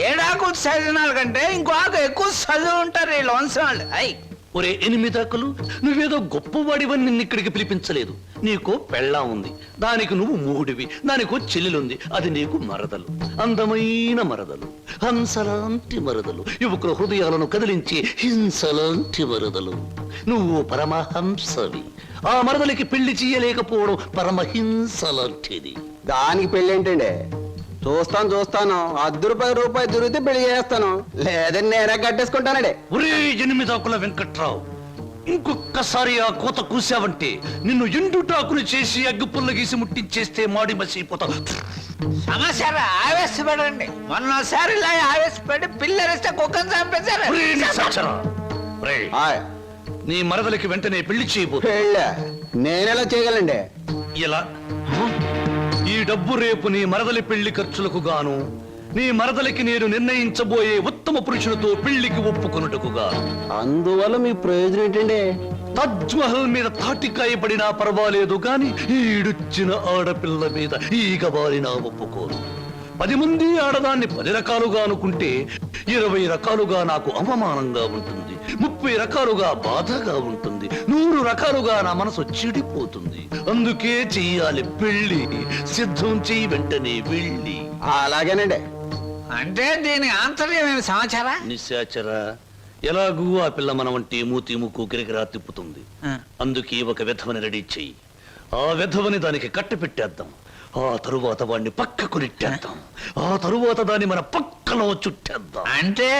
7 ఆకులు చదివిన కంటే ఇంకో ఆకు ఎక్కువ చదివి ఉంటారు వీళ్ళు వంశం వాళ్ళు. అయ్ ఒరే 8 ఆకులు, నువ్వేదో గొప్పవాడివని నిన్ను ఇక్కడికి పిలిపించలేదు. నీకో పెళ్ళాం ఉంది, దానికి నువ్వు మూడివి, దానికో చెల్లెలుంది, అది నీకు మరదలు, అందమైన మరదలు, హంసలాంటి మరదలు, యువకుల హృదయాలను కదిలించి హింసలాంటి మరదలు. నువ్వు పరమహంసవి, ఆ మరదలికి పెళ్లి చేయలేకపోవడం పరమహింసలాంటిది. దానికి పెళ్లి ఏంటండి? చూస్తాను ₹10 దొరికితే పెళ్లి చేస్తాను, లేదని నేనే కట్టేసుకుంటానండి. ఒరే 8 ఆకుల వెంకట్రావు, ఇంకొక్కసారి ఆ కోత కూసావంటే నిన్ను ఎండుటాకులు చేసి అగ్గిపుల్ల గీసి ముట్టించేస్తే మాడి మసిపోతావు. సమస్య ఆవేశపడండి. మొన్నసారి ఇలా ఆవేశపడి పిల్లరిస్తే కుక్కను చంపేశారు. ఒరే నిశాచరా, ఒరేయ్, నీ మరదలికి వెంటనే పెళ్లి చేయబోతు. పెళ్ళా? నేనెలా చేయగలండి? ఇలా ఈ డబ్బు రేపు నీ మరదలి పెళ్లి ఖర్చులకు గాను, నీ మరదలికి నేను నిర్ణయించబోయే ఉత్తమ పురుషులతో పెళ్లికి ఒప్పుకొనుటకు గాను. అందువల్ల మీ ప్రయోజనం ఏంటండి? తాజ్ మహల్ మీద తాటికాయ పడినా పర్వాలేదు గాని ఈడుచ్చిన ఆడపిల్ల మీద ఈగ బారినా ఒప్పుకోను. 10 మంది ఆడదాన్ని 10 రకాలుగా అనుకుంటే 20 రకాలుగా నాకు అవమానంగా ఉంటుంది, 30 రకాలుగా బాధగా ఉంటుంది, 100 రకాలుగా నా మనసు చెడిపోతుంది. అందుకే చెయ్యాలి పెళ్లి. సిద్ధం చెయ్యి, వెంటనే వెళ్ళి. అలాగేనండి. అంటే దీని ఆంతర్యమైన సమాచారా? నిశాచరా, ఎలాగూ ఆ పిల్ల మన వంటి మూతి ముక్కు కిరికిరా తిప్పుతుంది. అందుకే ఒక విధవని రెడీ చెయ్యి. ఆ విధవని దానికి కట్ట పెట్టేద్దాం. ఆ తరువాత వాడిని పక్కకు నెట్టేద్దాం. ఆ తరువాత దాన్ని మన పక్కలో చుట్టేద్దాం. అంటే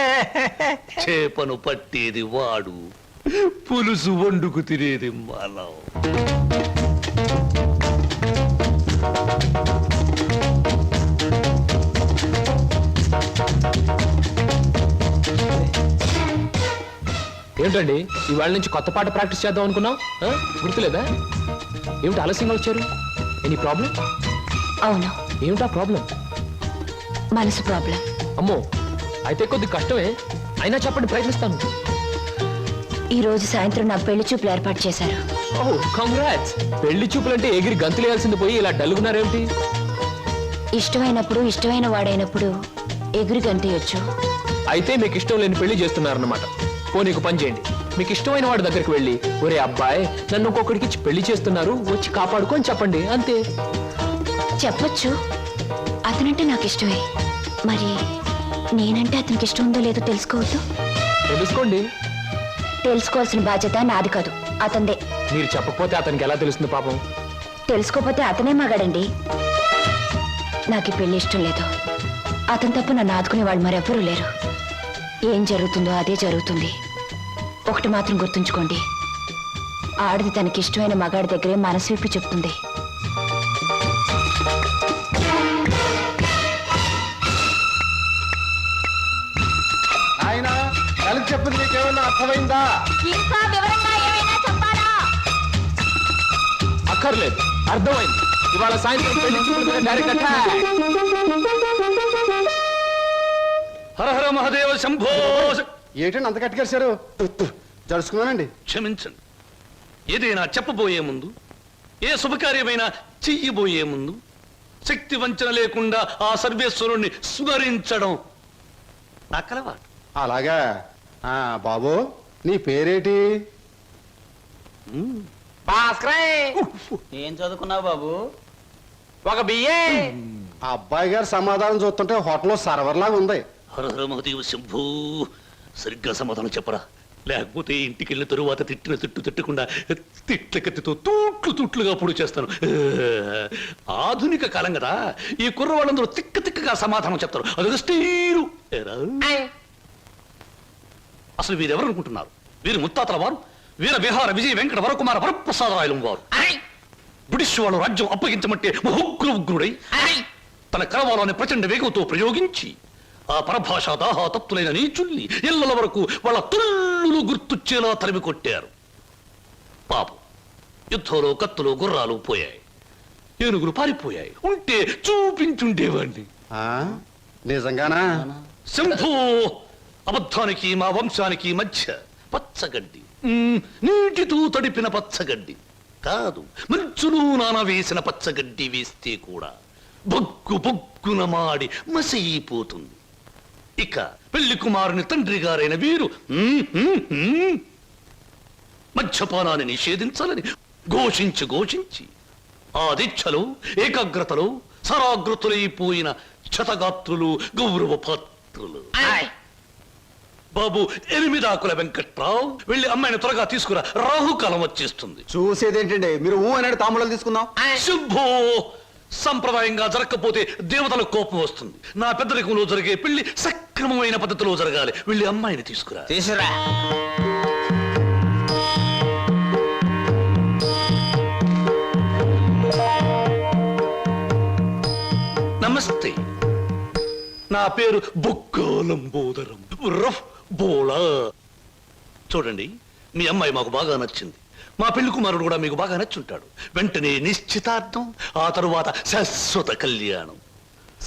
చేపను పట్టేది వాడు, పులుసు వండుకు తినేది మనం. ఏంటండి ఇవాళ నుంచి కొత్త పాట ప్రాక్టీస్ చేద్దాం అనుకున్నాం, గుర్తులేదా? ఏమిటి ఆలస్యంగా వచ్చారు? Any problem? అవును. ఏమిటా ప్రాబ్లం? మనసు ప్రాబ్లం. అమ్మో, అయితే కొద్ది కష్టమే, అయినా చెప్పండి, ప్రయత్నిస్తాను. ఈ రోజు సాయంత్రం నాకు పెళ్లి చూపులు ఏర్పాటు చేశారు. ఓహ్ కంగ్రాట్స్. పెళ్లి చూపులంటే ఎగిరి గంతులేయాల్సింది పోయి ఇలా డల్గున్నారేమిటి? ఇష్టమైనప్పుడు, ఇష్టమైన వాడైనప్పుడు ఎగురు గంతేయొచ్చు. అయితే మీకు ఇష్టం లేని పెళ్లి చేస్తున్నారన్నమాట. పోనీకు పని చేయండి, మీకు ఇష్టమైన వాడి దగ్గరికి వెళ్ళి, ఒరే అబ్బాయి నన్ను ఒక్కొక్కడికి ఇచ్చి పెళ్లి చేస్తున్నారు, వచ్చి కాపాడుకొని చెప్పండి, అంతే. చెప్పొచ్చు, అతనంటే నాకు ఇష్టమే. మరి నేనంటే అతనికి ఇష్టం ఉందో లేదో తెలుసుకోవద్దు? తెలుసుకోండి. తెలుసుకోవాల్సిన బాధ్యత నాది కాదు, అతందే. మీరు చెప్పకపోతే అతనికి ఎలా తెలుస్తుంది పాపం? తెలుసుకోపోతే అతనే మగాడండి. నాకు ఈ పెళ్లి ఇష్టం లేదు. అతను తప్ప నన్ను ఆదుకునే వాళ్ళు మరెవ్వరూ లేరు. ఏం జరుగుతుందో అదే జరుగుతుంది. ఒకటి మాత్రం గుర్తుంచుకోండి, ఆడది తనకిష్టమైన మగాడి దగ్గరే మనసు విప్పి చెప్తుంది. ఆయన కలిసి చెప్పింది నీకేమన్నా అర్థమైందా? ఇంకా వివరంగా ఏమైనా చెప్పాలా? అక్కర్లేదు, అర్థమైంది. ఇవాళ సాయంత్రం పెళ్లి చూపుల మీద డైరెక్ట్ అటాక్. హర హర మహాదేవ శంభో. ఏంటండి అంత కట్టుకేశారు? జరుచుకున్నానండి. క్షమించండి. ఏదైనా చెప్పబోయే ముందు, ఏ శుభకార్యమైనా చెయ్యబోయే ముందు శక్తి వంచన లేకుండా ఆ సర్వేశ్వరుణ్ణి స్మరించడం నా కలవాటు. అలాగా. బాబు నీ పేరేటి? ఏం చదువుకున్నావు బాబు? ఒక బిఏ. ఆ అబ్బాయి గారు సమాధానం చూస్తుంటే హోటల్లో సర్వర్ లాగా ఉంది. హర హర మహాదేవ శంభూ. సరిగ్గా సమాధానం చెప్పరా, లేకపోతే ఇంటికి వెళ్ళిన తరువాత తిట్టిన తిట్టు తిట్టకుండా తిట్ల కత్తితో తూట్లుగా పొడి చేస్తాను. ఆధునిక కాలం కదా, ఈ కుర్రవాళ్ళందరూ తిక్కగా సమాధానం చెప్తారు. అదొక స్టీరు. అసలు వీరెవరు అనుకుంటున్నారు? వీరు ముత్తాతల వారు వీర విహార విజయ వెంకట వరకుమార వరప్రసాదరాయలు వారు. బ్రిటిష్ వాళ్ళు రాజ్యం అప్పగించమంటే ఉగ్రుడై తన కరవాలోని ప్రచండ వేగంతో ప్రయోగించి ఆ పరభాషా దాహాతత్తులైన నీచుల్ని ఇళ్ల వరకు వాళ్ళ తుల్లులు గుర్తుచ్చేలా తరిమి కొట్టారు. పాపం, యుద్ధంలో కత్తులు గుర్రాలు పోయాయి, ఏనుగులు పారిపోయాయి. ఉంటే చూపించుండేవాడిని. నిజంగానా? శంభో, అబద్ధానికి మా వంశానికి మధ్య పచ్చగడ్డి, నీటితో తడిపిన పచ్చగడ్డి. కాదు, మంచులో నానవేసిన పచ్చగడ్డి వేస్తే కూడా బొగ్గు బొగ్గున మాడి మసైపోతుంది. ఇక పెళ్లి కుమారుని తండ్రి గారైన వీరు మద్యపానాన్ని నిషేధించాలని ఘోషించి ఆ దీక్షలో ఏకాగ్రతలో సరాగ్రతులైపోయిన క్షతగాత్రులు, గౌరవ పాత్రులు. బాబు 8 ఆకుల వెంకట్రావు, వెళ్ళి అమ్మాయిని త్వరగా తీసుకురా, రాహుకాలం వచ్చేస్తుంది. చూసేదేంటండి, మీరు అన్నాడు తాములను తీసుకుందాం. శుభో, సంప్రదాయంగా జరగకపోతే దేవతల కోపం వస్తుంది. నా పెద్దరికంలో జరిగే పెళ్లి సక్రమమైన పద్ధతిలో జరగాలి. వెళ్ళి అమ్మాయిని తీసుకురా. తీసురా. నమస్తే, నా పేరు బొక్కాలంబోదరం రఫ్ బోళా. చూడండి, మీ అమ్మాయి మాకు బాగా నచ్చింది. మా పెళ్లి కుమారుడు కూడా మీకు బాగా నచ్చుంటాడు. వెంటనే నిశ్చితార్థం, ఆ తరువాత శాశ్వత కళ్యాణం.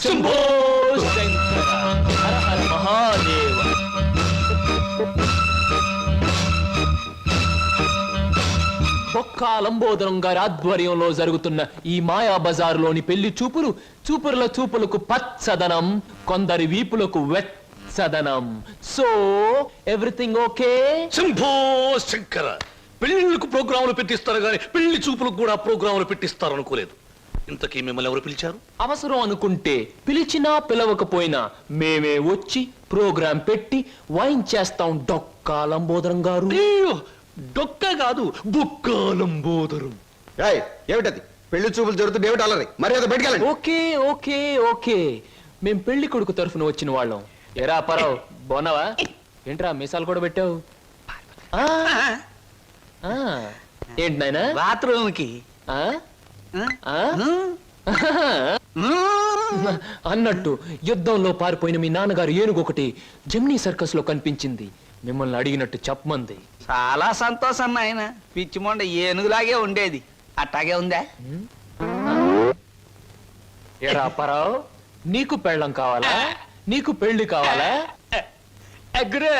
శంభో శంకర హర హర మహాదేవ. బొక్కా లంబోదరం గారి ఆధ్వర్యంలో జరుగుతున్న ఈ మాయా బజారులోని పెళ్లి చూపుల చూపులకు పచ్చదనం, కొందరి వీపులకు వెచ్చదనం. So everything okay? Shambho Shankara, పెళ్లిళ్ళకు ప్రోగ్రాములు పెట్టిస్తారు కానీ పెళ్లి చూపులకు కూడా ప్రోగ్రాములు పెట్టిస్తారు అనుకోలేదు. ఇంతకీ మిమ్మల్ని ఎవరు పిలిచారు? అవసరం అనుకుంటే పిలిచినా పిలవకపోయినా మేమే వచ్చి ప్రోగ్రాం పెట్టి వాయించేస్తాం. డొక్కా లంబోదరం గారు. డొక్క కాదు, బొక్కాలంబోదరం. ఏమిటది? పెళ్లి చూపులు జరుగుతుంది, ఏమిటి అలరి? మర్యాద బయటకెళ్ళండి. ఓకే ఓకే ఓకే, మేం పెళ్లి కొడుకు తరఫున వచ్చిన వాళ్ళం. ఎరా పరావు, బాగున్నావా? ఏంట్రా మీసాలు కూడా పెట్టావు? ఏంటి నాయనా? బాత్రూమ్ కి అన్నట్టు యుద్ధంలో పారిపోయిన మీ నాన్నగారు ఏనుగొకటి జమ్నీ సర్కస్ లో కనిపించింది. మిమ్మల్ని అడిగినట్టు చెప్పమంది. చాలా సంతోషం నాయన. పిచ్చి మొండ ఏనుగులాగే ఉండేది, అట్టాగే ఉందా? ఎరా పరావు, నీకు పెళ్ళం కావాలా? నీకు పెళ్లి కావాలా? గురు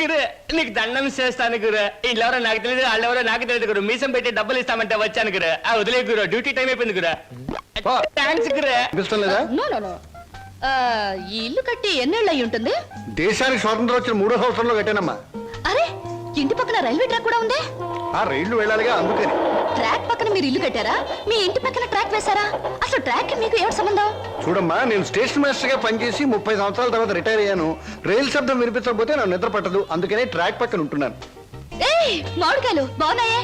గురు, నీకు దండం చేస్తాను గురు. వీళ్ళెవరో నాకు తెలియదు, వాళ్ళెవరో నాకు తెలియదు గురు. మీసం పెట్టి డబ్బులు ఇస్తామంటే వచ్చాను గురు. వదిలే గురు, డ్యూటీ టైం అయిపోయింది గురు. థ్యాంక్స్ గురు. ఇష్టం లేదా? ఈ ఇల్లు కట్టి ఎన్నేళ్ళు అయి ఉంటుంది? దేశానికి స్వాతంత్రం వచ్చిన 3వ సంవత్సరంలో కట్టానమ్మా. అరే, ఇంటి పక్కన రైల్వే ట్రాక్ కూడా ఉంది. ఆ రైళ్లు వెళ్ళాలిగా, అందుకని. ట్రాక్ పక్కన మీరు ఇల్లు కట్టారా? మీ ఇంటి పక్కన ట్రాక్ వేశారా? అసలు ట్రాక్ మీకు ఏమిటి సంబంధం? చూడమ్మా, నేను స్టేషన్ మాస్టర్ గా పనిచేసి 30 సంవత్సరాల తర్వాత రిటైర్ అయ్యాను. రైలు శబ్దం వినిపించకపోతే నాకు నిద్ర పట్టదు, అందుకనే ట్రాక్ పక్కన ఉంటున్నాను. ఏయ్, మామిడికాయలు బాగున్నాయే.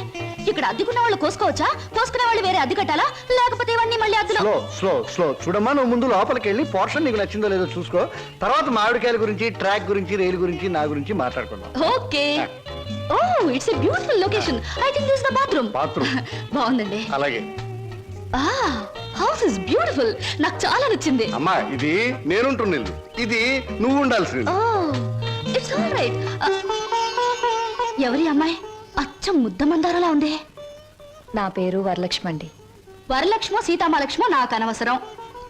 ఇక్కడ అద్దెకున్న వాళ్ళు కోసుకోవచ్చా? కోసుకునే వాళ్ళు వేరే అద్దె కట్టాలా? లేకపోతే ఇవన్నీ మళ్ళీ అద్దెలో? స్లో స్లో స్లో చూడమ్మా, నువ్వు ముందు లోపలికి వెళ్ళి పోర్షన్ నీకు నచ్చిందో లేదో చూసుకో. తర్వాత మామిడికాయల గురించి, ట్రాక్ గురించి, రైలు గురించి, నా గురించి మాట్లాడుకుందాం. Okay. Oh, it's a beautiful location. I think this is the bathroom. బాగుందండి. అలాగే. House is beautiful. నాకు చాలా నచ్చింది. అమ్మా, ఇది నేనుంటున్న ఇల్లు, ఇది నువ్వు ఉండాల్సింది. ఓ, ఇట్స్ ఆల్ రైట్. ఎవరి అమ్మాయి? అచ్చం ముద్ద మందారలా ఉంది. నా పేరు వరలక్ష్మి అండి. వరలక్ష్మో సీతామలక్ష్మో నాకు అనవసరం.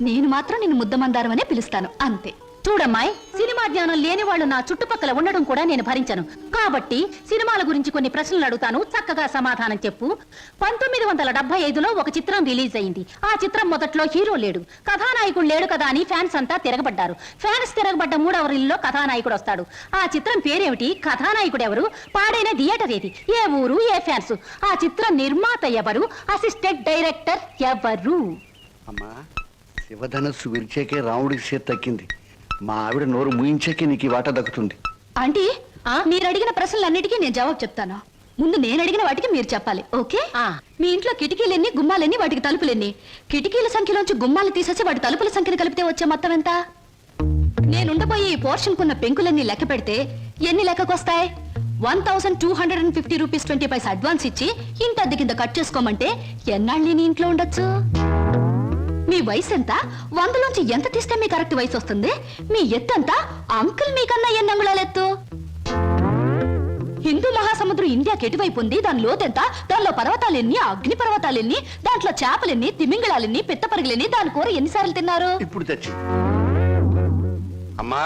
నేను మాత్రం నిన్ను ముద్ద మందారం అనే పిలుస్తాను, అంతే. చూడమ్మాయి, సినిమా జ్ఞానం లేని వాళ్ళు నా చుట్టుపక్కల ఉండడం కూడా నేను భరించను. కాబట్టి సినిమాల గురించి కొన్ని ప్రశ్నలు అడుగుతాను, చక్కగా సమాధానం చెప్పు. 1975లో ఒక చిత్రం రిలీజ్ అయింది. ఆ చిత్రం మొదట్లో హీరో లేడు, కథానాయకుడు లేడు కదా అని ఫ్యాన్స్ అంతా తిరగబడ్డారు. ఫ్యాన్స్ తిరగబడ్డ 3వ రీల్లో కథానాయకుడు వస్తాడు. ఆ చిత్రం పేరేమిటి? కథానాయకుడు ఎవరు? పాడైన థియేటర్ ఏది? ఏ ఊరు? ఏ ఫ్యాన్స్? ఆ చిత్రం నిర్మాత ఎవరు? అసిస్టెంట్ డైరెక్టర్ ఎవరు? అమ్మా, శివధనస్సు విరిచాకే రాముడికి చేతి తక్కింది. మా ఆవిడ నోరు ముయించాకే నీకు ఈ వాటా దక్కుతుంది. ఆంటీ, మీరు అడిగిన ప్రశ్నలన్నిటికీ నేను జవాబు చెప్తాను. ముందు నేను అడిగిన వాటికి మీరు చెప్పాలి, ఓకే? మీ ఇంట్లో కిటికీలెన్ని, గుమ్మాలెన్ని, వాటికి తలుపులెన్ని? కిటికీల సంఖ్యలోంచి గుమ్మాలు తీసేసి వాటి తలుపుల సంఖ్యను కలిపితే వచ్చే మొత్తం ఎంత? నేనుండబోయే ఈ పోర్షన్ కున్న పెంకులన్నీ లెక్క పెడితే ఎన్ని లెక్కకొస్తాయి? 1250 రూపీస్ 20 పైసా అడ్వాన్స్ ఇచ్చి ఇంటి అద్దె కింద కట్ చేసుకోమంటే ఎన్నాళ్ళు నేను ఇంట్లో ఉండొచ్చు? మీ వయసు ఎంత? 100లోంచి ఎంత తీస్తే మీ కరెక్ట్ వయసు వస్తుంది? మీ ఎత్తు ఎంత? అంకుల్ మీకన్నా ఎన్ని అంగుళాల ఎత్తు? హిందూ మహాసముద్రం ఇండియాకి ఎటువైపు ఉంది? దాని లోతెంత? దానిలో పర్వతాలెన్ని, అగ్ని పర్వతాలెన్ని, దాంట్లో చేపలెన్ని, తిమింగళాలెన్ని, పిత్తపరుగులెన్ని, దాని కూర ఎన్నిసార్లు తిన్నారు? ఇప్పుడు తెచ్చి అమ్మా,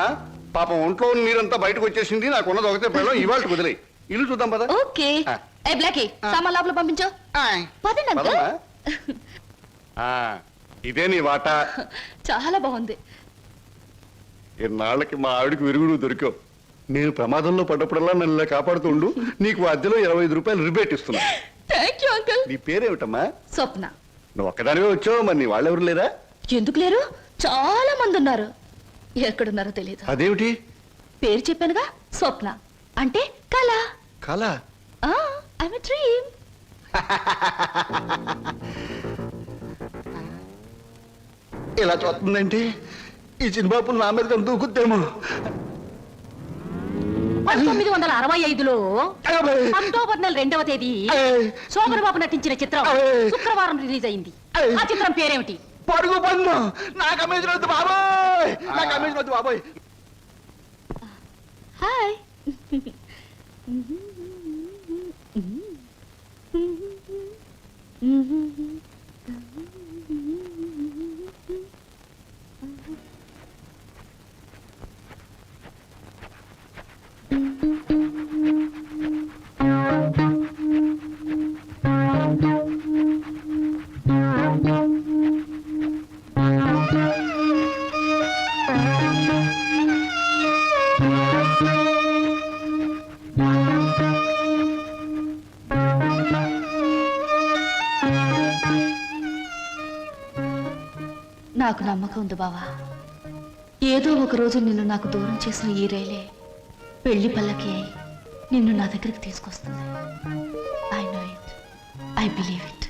పాపం ఒంట్లో నీరంతా బయటకు వచ్చేసింది. నాకు ఉన్నది ఒకటే పిల్లలు, ఇవాళ కుదిలే. ఇల్లు చూద్దాం పద. ఓకే. ఏ బ్లాకీ సామాన్ లోపల పంపించు. పదండి అంకుల్. ఇదే నీ వాట. చాలా బాగుంది. ఇన్నాళ్ళకి మా ఆవిడికి విరుగుడు దొరికావు. నేను ప్రమాదంలో పడ్డప్పుడల్లా నన్ను ఇలా కాపాడుతుండు. నీకు మధ్యలో 25 రూపాయలు రిబేట్ ఇస్తున్నా. Thank you uncle. నీ పేరేమిటమ్మా? స్వప్న. నువ్వు ఒక్కదానివే వచ్చావు, మరి నీ వాళ్ళెవరు లేరా? ఎందుకు లేరు, చాలా మంది ఉన్నారు. ఎక్కడున్నారో తెలియదు. అదేమిటి? పేరు చెప్పానుగా, స్వప్న అంటే కళ. కళ? I'm a dream. ఇలా చూస్తుందంటే ఈ చిన్నబాబు నా మీద దూకుద్దేమో. 1965లో అక్టోబర్ నెల 2వ తేదీ శోభన్ బాబు నటించిన చిత్రం శుక్రవారం రిలీజ్ అయింది. ఆ చిత్రం పేరేమిటి? పడుగు పన్ను. నాకు అమేజన్ వద్దు బాబోయ్, నాకు అమేజన్ వద్దు బాబోయ్. హాయ్. నాకు నమ్మకం ఉంది బావా, ఏదో ఒక రోజు నిన్ను నాకు దూరం చేసిన ఈ రైలే పెళ్లి పల్లకి అయి నిన్ను నా దగ్గరికి తీసుకొస్తుంది. I know it, I believe it.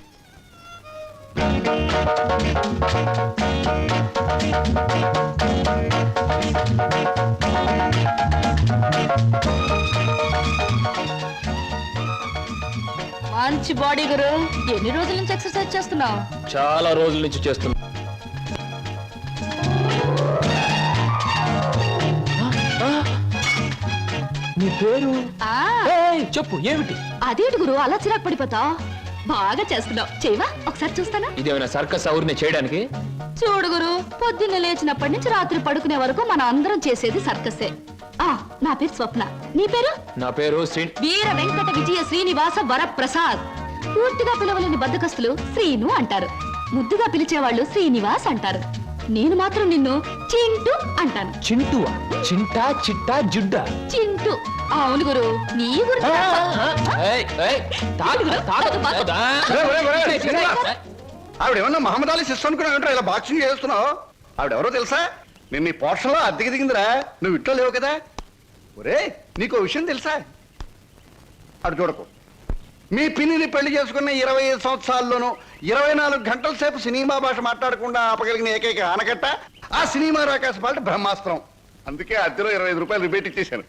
మంచి బాడీ గురు. ఎన్ని రోజుల నుంచి ఎక్సర్సైజ్ చేస్తున్నావు? చాలా రోజుల నుంచి చేస్తున్నా. నీ పేరు? చెప్పు, ఏమిటి? అదేంటి గురు అలా చిరాకు పడిపోతావు? బాగా చేస్తున్నావు. చేయవా ఒకసారి చూస్తానా? ఇదేమైనా సర్కస్ ఔర్ని చేయడానికి? చూడు గురు, పొద్దున్న లేచినప్పటి నుంచి రాత్రి పడుకునే వరకు మనం అందరం చేసేది సర్కసే. నా పేరు స్వప్న. నీ పేరు? నా పేరు వీర వెంకట విజయ శ్రీనివాస వరప్రసాద్. పూర్తిగా పిలవలేని బద్దకస్తులు శ్రీను అంటారు, ముద్దుగా పిలిచేవాళ్ళు శ్రీనివాస్ అంటారు. నేను మాత్రం నిన్ను చింటూ అంటాను. చింటువా? చింటా, చిట్టా, జుడ్డా? చింటూ. అవును గురు, నీ గురించి ఆవిడేమన్నా మహమ్మద్ అలీ సిస్టర్ అనుకున్నావు, ఇలా బాక్సింగ్ చేస్తున్నావు. ఆవిడెవరో తెలుసా? నేను నీ పోర్షన్లో అద్దెకి దిగిందిరా, నువ్వు ఇంట్లో లేవు కదా. ఒరే నీకు విషయం తెలుసా? అటు చూడకు. మీ పిన్నిని పెళ్లి చేసుకున్న 25 సంవత్సరాల్లోనూ 24 గంటల సేపు సినిమా భాష మాట్లాడకుండా ఆపగలిగిన ఏకైక ఆనకట్ట ఆ సినిమా రాకాశ పాట బ్రహ్మాస్త్రం. అందుకే అద్దెలో 25 రూపాయలు రిబేట్ ఇచ్చేశాను.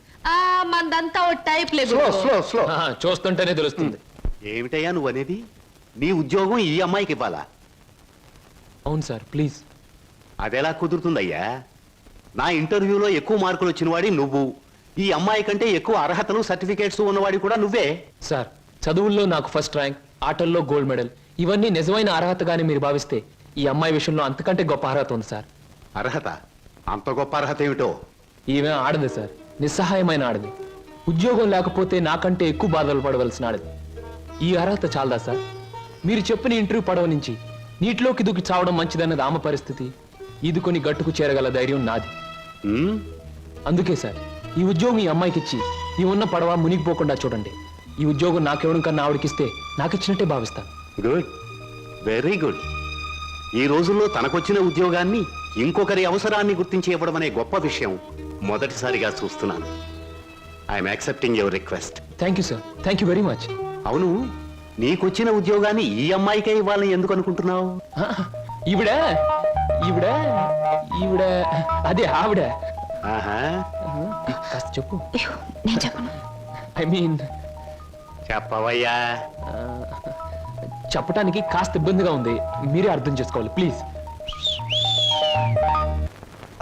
మందంతా ఓ టైప్ లేదు. Slow slow slow. చూస్తుంటేనే తెలుస్తుంది. ఏమిటయ్యా నువ్వు అనేది? నీ ఉద్యోగం ఈ అమ్మాయికి ఇవ్వాలా? అవును సార్, ప్లీజ్. అదెలా కుదురుతుందయ్యా? నా ఇంటర్వ్యూలో ఎక్కువ మార్కులు వచ్చినవాడి నువ్వు, ఈ అమ్మాయి కంటే ఎక్కువ అర్హతలు సర్టిఫికేట్స్ ఉన్నవాడి కూడా నువ్వే. సార్, చదువుల్లో నాకు ఫస్ట్ ర్యాంక్, ఆటల్లో గోల్డ్ మెడల్, ఇవన్నీ నిజమైన అర్హతగానే మీరు భావిస్తే ఈ అమ్మాయి విషయంలో అంతకంటే గొప్ప అర్హత ఉంది సార్. అర్హత? అంత గొప్ప అర్హత ఏమిటో? ఈమె ఆడదు సార్, నిస్సహాయమైన ఆడది. ఉద్యోగం లేకపోతే నాకంటే ఎక్కువ బాధలు పడవలసిన ఆడది. ఈ అర్హత చాలదా సార్? మీరు చెప్పిన ఇంటర్వ్యూ పడవ నుంచి నీటిలోకి దూకి చావడం మంచిదన్నది ఆమె పరిస్థితి. ఈదుకొని గట్టుకు చేరగల ధైర్యం నాది. అందుకే సార్, ఈ ఉద్యోగం ఈ అమ్మాయికి ఇచ్చి ఈ ఉన్న పడవ మునిగిపోకుండా చూడండి. ఈ ఉద్యోగం నాకెవడం కన్నా ఆవిడకిస్తే నాకిచ్చినట్టే భావిస్తాను. Good, very good. ఈ రోజుల్లో తనకొచ్చిన ఉద్యోగాన్ని ఇంకొకరి అవసరాన్ని గుర్తించి ఇవ్వడం అనే గొప్ప విషయం మొదటిసారిగా చూస్తున్నాను. I'm accepting your request. Thank you sir, thank you very much. అవును, నీకొచ్చిన ఉద్యోగాన్ని ఈ అమ్మాయికే ఇవ్వాలని ఎందుకు అనుకుంటున్నావు? ఈవిడ ఈవిడ ఈవిడ అదే ఆవిడ. కాస్త చెప్పు. నేను చెప్పను. ఐ మీన్ చెప్పవయ్యా. చెప్పడానికి కాస్త ఇబ్బందిగా ఉంది, మీరే అర్థం చేసుకోవాలి ప్లీజ్.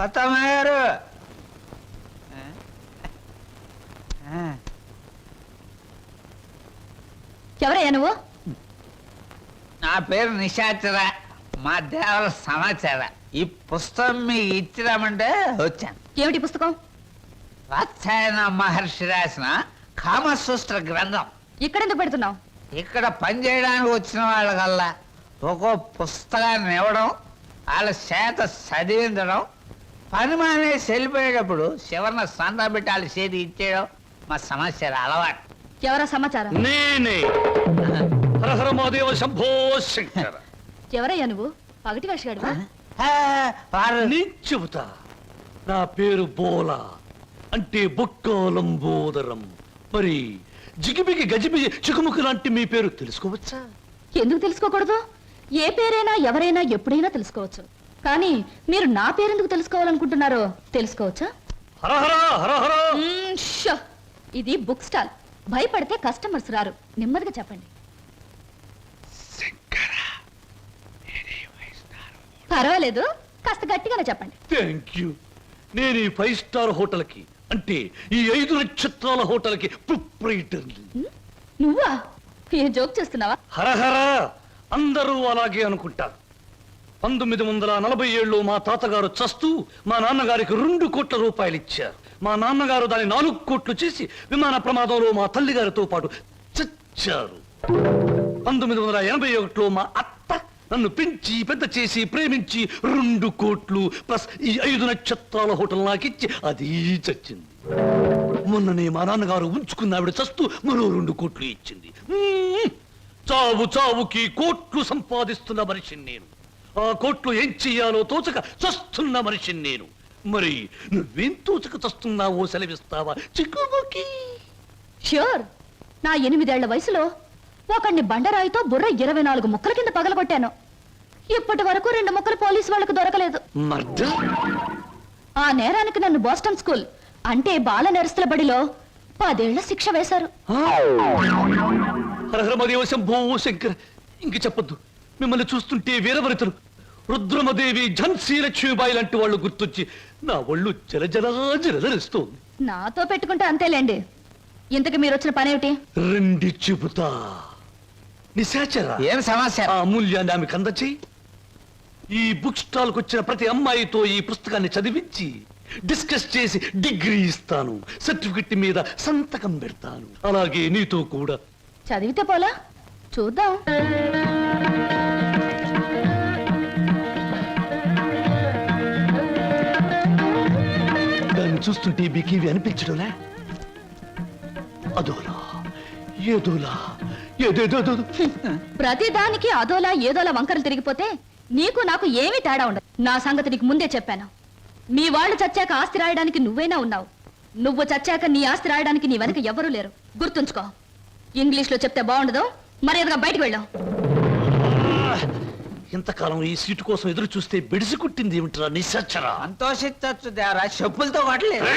అత్తమ్మారు, ఎవరయ్యా నువ్వు? నా పేరు నిశాచర, మా దేవర సమాచార. ఈ పుస్తకం మీకు ఇచ్చిరామంటే వచ్చాను. ఏమిటి పుస్తకం? వాత్సాయన మహర్షి రాసిన కామసూత్ర గ్రంథం. ఇక్కడెందుకు పెడుతున్నావు? ఇక్కడ పని చేయడానికి వచ్చిన వాళ్ళకల్లా ఒక్కో పుస్తకాన్ని ఇవ్వడం, వాళ్ళ చేత చదివించడం, పని మానేసి వెళ్ళిపోయేటప్పుడు చివరిన సంతా పెట్టి వాళ్ళ చేతి ఇచ్చేయడం మా సమస్య అలవాటు. ఎవరా సమాచారం? నేనే హరహర మహాదేవ శంభో శంకర. ఎవరయ్యా నువ్వు? పగటి వేషగాడువా? నీ చెబుతా. నా పేరు బోలా, అంటే బొక్కోలంబోదరం. మరి జిగిబిగి గజిబిగి చికుముకు లాంటి మీ పేరు తెలుసుకోవచ్చా? ఎందుకు తెలుసుకోకూడదు? ఏ పేరైనా ఎవరైనా ఎప్పుడైనా తెలుసుకోవచ్చు. కానీ మీరు నా పేరెందుకు తెలుసుకోవాలనుకుంటున్నారో తెలుసుకోవచ్చా? హరహర హరహర. షో! ఇది బుక్ స్టాల్. భయపడితే కస్టమర్స్ రారు. నెమ్మదిగా చెప్పండి. పర్వాలేదు, కాస్త గట్టిగానే చెప్పండి. Thank you. నేను ఈ 5 స్టార్ హోటల్ కి, అంటే ఈ 5 నక్షత్రాల హోటల్ కి ప్రొప్రైటర్ని. నువ్వా? ఏ జోక్ చేస్తున్నావా? హరహర. అందరూ అలాగే అనుకుంటారు. 1947లో మా తాతగారు చస్తూ మా నాన్నగారికి 2 కోట్ల రూపాయలు ఇచ్చారు. మా నాన్నగారు దాన్ని 4 కోట్లు చేసి విమాన ప్రమాదంలో మా తల్లిగారితో పాటు చచ్చారు. 1981లో మా అత్త నన్ను పెంచి పెద్ద చేసి ప్రేమించి 2 కోట్లు ప్లస్ ఈ 5 నక్షత్రాల హోటల్ నాకిచ్చి అది చచ్చింది. మొన్ననే మా నాన్నగారు ఉంచుకున్న ఆవిడ చస్తూ మరో 2 కోట్లు ఇచ్చింది. చావు చావుకి కోట్లు సంపాదిస్తున్న మనిషిని నేను. ఆ కోట్లు ఏం చెయ్యాలో తోచక చస్తున్న మనిషిని నేను. మరి నువ్వేం తోచక చస్తున్నావో సెలవిస్తావా చిక్కుముకి? ష్యూర్. నా 8 ఏళ్ల వయసులో ఒకడిని బండరాయితో బుర్ర 24 ముక్కల కింద పగలగొట్టాను. ఇప్పటి వరకు 2 ముక్కలు పోలీసు వాళ్ళకు దొరకలేదు. ఆ నేరానికి నన్ను బోస్టన్ స్కూల్, అంటే బాల నెరస్తుల బడిలో 10 ఏళ్ల శిక్ష వేశారు. హరహరమదేవ శంభో శంకర్. ఇంక చెప్పొద్దు. మిమ్మల్ని చూస్తుంటే వీరవరితలు రుద్రమదేవి, ఝన్సీ లక్ష్మీబాయి లాంటి వాళ్ళు గుర్తొచ్చి నా ఒళ్ళు జలజలరిస్తోంది. నాతో పెట్టుకుంటే అంతేలేండి. ఇంతకు మీరు వచ్చిన పనేమిటి? రండి చెబుతా. నిశాచర, ఏం సమస్య? ఆ అమూల్యాన్ని ఆమెకు అందచేయి. ఈ బుక్ స్టాల్ కు వచ్చిన ప్రతి అమ్మాయితో ఈ పుస్తకాన్ని చదివించి డిస్కస్ చేసి డిగ్రీ ఇస్తాను. సర్టిఫికెట్ మీద సంతకం పెడతాను. అలాగే నీతో కూడా. చదివితే పోలా? చూద్దాం. దాన్ని చూస్తుంటే బికివి అనిపించడంలే. అదోలా ఏదోలా ఏదేదో. ప్రతి దానికి అదోలా ఏదోలా వంకరలు తిరిగిపోతే నీకు నాకు ఏమీ తేడా ఉండదు. నా సంగతి నీకు ముందే చెప్పాను. మీ వాళ్ళు చచ్చాక ఆస్తి రాయడానికి నువ్వైనా ఉన్నావు. నువ్వు చచ్చాక నీ ఆస్తి రాయడానికి నీ వెనక ఎవరూ లేరు. గుర్తుంచుకో. ఇంగ్లీష్ లో చెప్తే బాగుండదు. మర్యాదగా బయటకు వెళ్ళాం. ఇంతకాలం ఈ సీటు కోసం ఎదురు చూస్తే బెడిసి కుట్టింది ఏమిట్రా నిశాచరా? సంతోషించచ్చు దేవరా, చెప్పులతో కొట్టలేదు.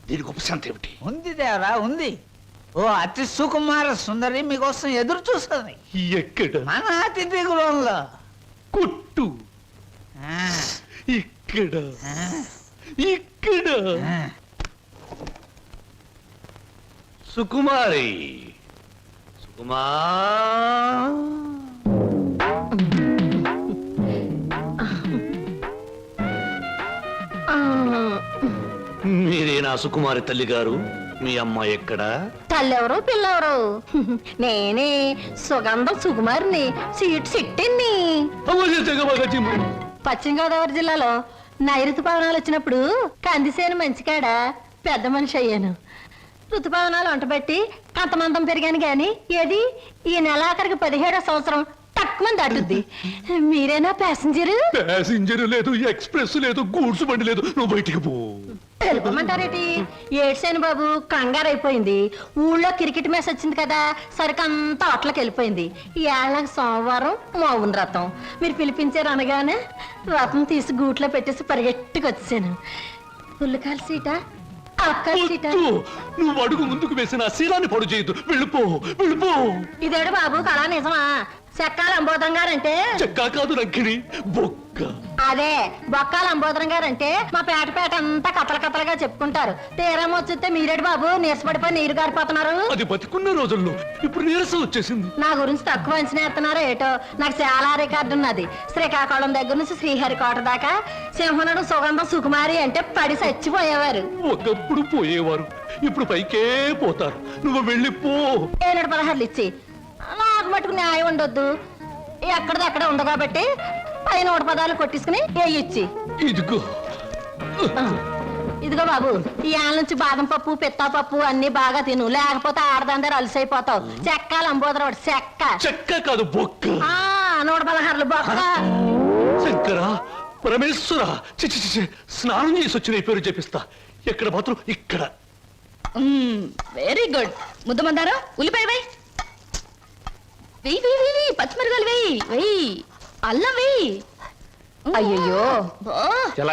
దీనికి ఉపశాంతి ఏమిటి? ఉంది దేవరా, ఉంది. ఓ అతి సుకుమార సుందరి మీకోసం ఎదురు చూస్తుంది. ఎక్కడ? మన అతిథి గృహంలో. కొట్టు. ఇక్కడ ఇక్కడ. సుకుమారి, సుకుమా. మీరే నా సుకుమారి తల్లి గారు. మీ అమ్మ ఎక్కడా? తల్లెవరు పిల్లెవరు? నేనే సుగంధం సుకుమారిని, సీట్ సిట్టింది. పశ్చిమ గోదావరి జిల్లాలో నైరుతుపవనాలు వచ్చినప్పుడు కందిసేను మంచికాడ పెద్ద మనిషి అయ్యాను. ఋతుపవనాలు వంటబెట్టి కంతమంతం పెరిగాను గాని ఏది ఈ నెలాఖరికి 17వ సంవత్సరం తక్కువ దాటుద్ది. మీరేనా ప్యాసింజరు? ప్యాసింజర్ లేదు, ఎక్స్ప్రెస్ లేదు, గూడ్స్ బండి లేదు. నువ్వు బయటికి పో. వెళ్ళిపోమంటారేటి? ఏడ్సేను బాబు, కంగారు అయిపోయింది. ఊళ్ళో క్రికెట్ మ్యాచ్ వచ్చింది కదా, సరికంతా అట్లకి వెళ్ళిపోయింది. ఈ ఏళ్ళకి సోమవారం మౌన రథం. మీరు పిలిపించారు అనగానే రథం తీసి గూట్లో పెట్టేసి పరిగెట్టుకు వచ్చాను. పుల్లకాల సీట, అక్కల సీట. నువ్వు అడుగు ముందుకు వేసిన శీలాన్ని పడు చేయదు. వెళ్ళిపో, వెళ్ళిపో. ఇదేడు బాబు కళా నిజమా? చెక్కాల అంబోధం గారంటే చెక్కా కాదు రంకిణి, బొక్క. అదే బొక్కాల అంబోదరం గారు అంటే మా పేట అంతా కథలుగా చెప్పుకుంటారు. తీరం వచ్చితే మీరేడు బాబు నీరసపడిపోయి నీరు గారిపోతున్నారు. అది బతికున్న రోజుల్లో ఇప్పుడు నీరసం వచ్చేసింది. నా గురించి తక్కువ అంచనా ఎత్తున్నారో ఏటో. నాకు చాలా రికార్డు ఉన్నది. శ్రీకాకుళం దగ్గర నుంచి శ్రీహరికోట దాకా సింహనుడు సుగంధం సుకుమారి అంటే పడి చచ్చిపోయేవారు. ఒకప్పుడు పోయేవారు, ఇప్పుడు పైకే పోతారు. నువ్వు వెళ్ళిపో. 716 ఇచ్చి నాకు మటుకు న్యాయం ఉండొద్దు. ఎక్కడిది అక్కడ ఉంది కాబట్టి 110 కొట్టించుకుని ఇచ్చి ఇదిగో ఇదిగో బాబు, ఈ ఆల నుంచి బాదం పప్పు పిత్తా పప్పు అన్ని బాగా తిను, లేకపోతే ఆడదందరూ అలసైపోతావు. చెక్క లంబోదరవాడు చెక్క చెక్క కాదు బొక్క. 116 బొక్క. శంకర పరమేశ్వర, చి స్నానం చేసి వచ్చిన పేరు చెప్పిస్తా. ఎక్కడ మాత్రం ఇక్కడ. Very good. ముద్దమందారా ఉల్లిపాయ వెయ్యి, వెయ్యి వెయ్యి వెయ్యి, పచ్చిమిరకాయలు వెయ్యి వెయ్యి, అల్లం వెయ్యి. అయ్యయ్యో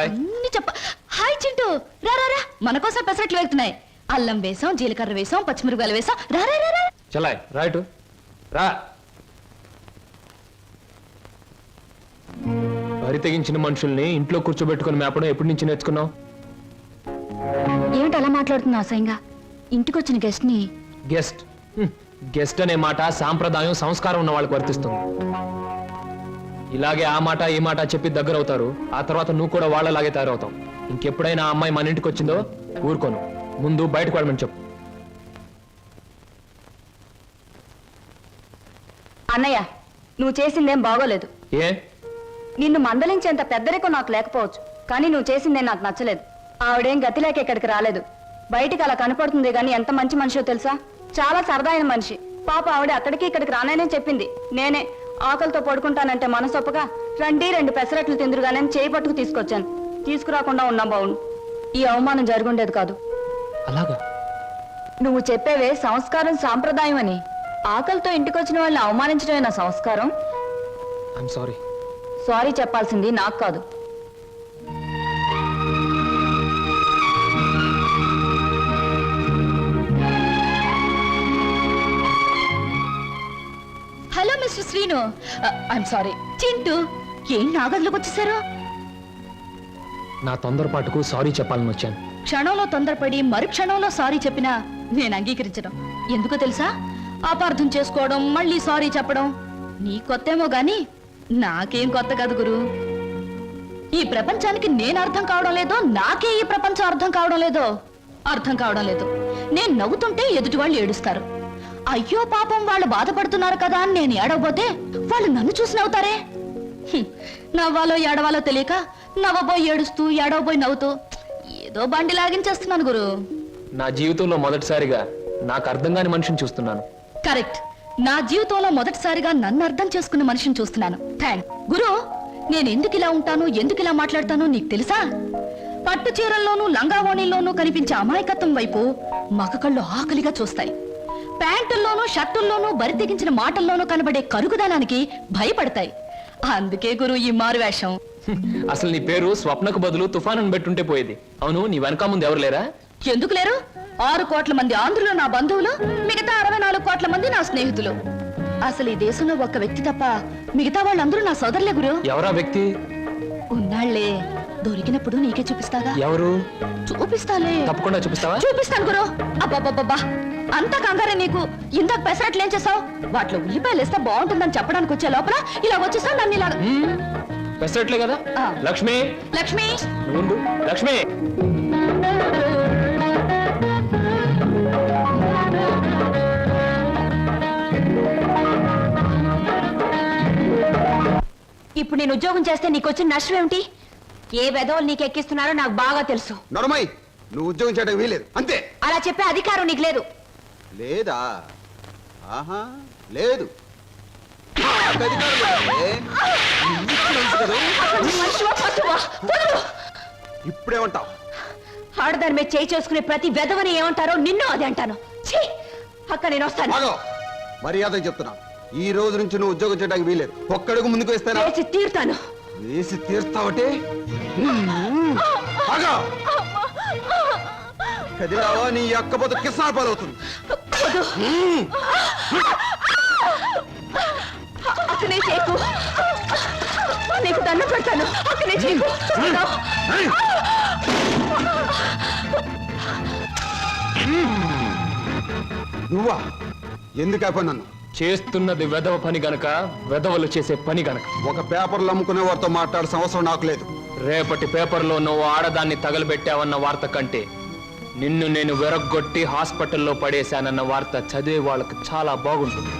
అన్ని చెప్ప. హాయ్ చింటూ, రా రా రా, మన కోసం పెసరట్లు వెళ్తున్నాయి. అల్లం వేసాం, జీలకర్ర వేసాం, పచ్చిమిరకాయలు వేసాం. రా రా రా రా. చలాయ్ రైట్ రా. వరి తెగించిన మనుషుల్ని ఇంట్లో కూర్చోబెట్టుకుని మేపడం ఎప్పటి నుంచి నేర్చుకున్నావు? ఏమిటి అలా మాట్లాడుతున్నా అసహ్యంగా? ఇంటికి వచ్చిన గెస్ట్ ని గెస్ట్ గెస్ట్ అనే మాట సాంప్రదాయం సంస్కారం ఉన్న వాళ్ళకి వర్తిస్తుంది. ఇలాగే ఆ మాట ఈ మాట చెప్పి దగ్గర అవుతారు. ఆ తర్వాత నువ్వు కూడా వాళ్ళలాగే తయారవుతావు. ఇంకెప్పుడైనా ఆ అమ్మాయి మన ఇంటికి వచ్చిందో ఊరుకోను. ముందు బయటకు వెళ్ళమని చెప్పు. అన్నయ్య, నువ్వు చేసిందేం బాగోలేదు. ఏ? నిన్ను మందలించేంత పెద్దరికం నాకు లేకపోవచ్చు, కానీ నువ్వు చేసిందేం నాకు నచ్చలేదు. ఆవిడేం గతి లేక ఇక్కడికి రాలేదు. బయటికి అలా కనపడుతుంది గాని ఎంత మంచి మనిషో తెలుసా? చాలా సరదా అయిన మనిషి. పాప ఆవిడ అక్కడికి ఇక్కడికి రాననే చెప్పింది. నేనే ఆకలితో పడుకుంటానంటే మనసొప్పగా రండి 2 పెసరట్లు తిందురుగానే చేయి పట్టుకు తీసుకొచ్చాను. తీసుకురాకుండా ఉన్నా బావును. ఈ అవమానం జరుగుండేది కాదు. అలాగా? నువ్వు చెప్పేవే సంస్కారం సాంప్రదాయం అని. ఆకలితో ఇంటికి వచ్చిన వాళ్ళని అవమానించడమే నా సంస్కారం. I'm sorry. సారీ చెప్పాల్సింది నాకు కాదు. Hello mister Srinu. I'm sorry. Chintu, ఏం నాగదులకు వచ్చేసారు? నా తొందరపాటుకు సారీ చెప్పాలని వచ్చాను. క్షణంలో తొందరపడి మరు క్షణంలో సారీ చెప్పినా నేను అంగీకరించడం. ఎందుకో తెలుసా? అపార్థం చేసుకోవడం, మళ్ళీ సారీ చెప్పడం నీ కొత్తేమో గాని నాకేం కొత్త కాదు గురు. ఈ ప్రపంచానికి నేను అర్థం కావడం లేదో, నాకే ఈ ప్రపంచం అర్థం కావడం లేదో. అర్థం కావడం లేదు. నేను నవ్వుతుంటే ఎదుటి వాళ్ళు ఏడుస్తారు. అయ్యో పాపం వాళ్ళు బాధపడుతున్నారు కదా అని నేను ఏడవబోతే వాళ్ళు నన్ను చూసి నవ్వుతారే. నవ్వాలో ఏడవాలో తెలియక నవ్వబోయి ఏడుస్తూ, ఏడవబోయి నవ్వుతూ ఏదో బండి లాగించేస్తున్నాను గురు. నా జీవితంలో మొదటిసారిగా నాకు అర్థం కాని మనిషిని చూస్తున్నాను. కరెక్ట్. నా జీవితంలో మొదటిసారిగా నన్ను అర్థం చేసుకున్న మనిషిని చూస్తున్నాను. థ్యాంక్ గురు. నేను ఎందుకు ఇలా ఉంటాను, ఎందుకు ఇలా మాట్లాడతానో నీకు తెలుసా? పట్టు చీరల్లోనూ లంగావోణీల్లోనూ కనిపించే అమాయకత్వం వైపు మగ కళ్ళు ఆకలిగా చూస్తాయి. ప్యాంటుల్లోనూ షర్టుల్లోనూ బరి తెగించిన మాటల్లోనూ కనబడే కరుకుదనానికి భయపడతాయి. అందుకే గురు ఈ మారు వేషం. అసలు నీ పేరు స్వప్నకు బదులు తుఫాన్ అని పెట్టుంటే పోయేది. అవును, నీ వెనక ముందు ఎవరు లేరా? ఎందుకు లేరు? 6 కోట్ల మంది ఆంధ్రులు నా బంధువులు, మిగతా 64 కోట్ల మంది నా స్నేహితులు. అసలు ఈ దేశంలో ఒక్క వ్యక్తి తప్ప మిగతా వాళ్ళందరూ నా సోదరులే గురు. ఎవరా వ్యక్తి? ఉన్నాళ్లే, దొరికినప్పుడు నీకే చూపిస్తాగా. ఎవరు? చూపిస్తాలే. తప్పకుండా చూపిస్తావా? చూపిస్తాను గురు. అబ్బబ్బబ్బా, అంత కంగారే నీకు? ఇందాక పెసరట్లు ఏం చేసావు? వాటిలో ఉల్లిపాయలు వేస్తే బాగుంటుందని చెప్పడానికి వచ్చే లోపల ఇలా వచ్చేసావు నన్ను ఇలా. పెసరట్లే కదా. లక్ష్మి, లక్ష్మి ఉండు. లక్ష్మి, ఇప్పుడు నేను ఉద్యోగం చేస్తే నీకు వచ్చిన నష్టం ఏమిటి? ఏ వెధవలు నీకు ఎక్కిస్తున్నారో నాకు బాగా తెలుసు. నడమై, నువ్వు ఉద్యోగం చేయడం వీలేదు అంతే. అలా చెప్పే అధికారం నీకు లేదు. లేదా? ఆహా, లేదు. ఇప్పుడేమంటావు? ఆడదాని మీద చేయి చేసుకునే ప్రతి వెధవని ఏమంటారో నిన్ను అది అంటాను. ఛీ! అక్క నేను వస్తాను. మర్యాద చెప్తున్నా, ఈ రోజు నుంచి నువ్వు ఉద్యోగం చేయడానికి వీలేదు. ఒక్కడుగు ముందుకు వేస్తాను. వేసి తీరుతాను. వేసి తీర్తావటే? కదిరావా, నీ అక్కపోతే కిసాన్ పాలవుతుంది. అక్కనే చేయకు. నీకు దండం పెడతాను అక్కడి నుంచి నీకు నువ్వా ఎందుకు అయిపోయి నన్ను చేస్తున్నది వెధవ పని గనక, వెధవలు చేసే పని గనక. ఒక పేపర్లు అమ్ముకునే వారితో మాట్లాడాల్సిన అవసరం నాకు లేదు. రేపటి పేపర్లో నువ్వు ఆడదాన్ని తగలబెట్టావన్న వార్త కంటే నిన్ను నేను వెరగొట్టి హాస్పిటల్లో పడేశానన్న వార్త చదివే వాళ్ళకి చాలా బాగుంటుంది.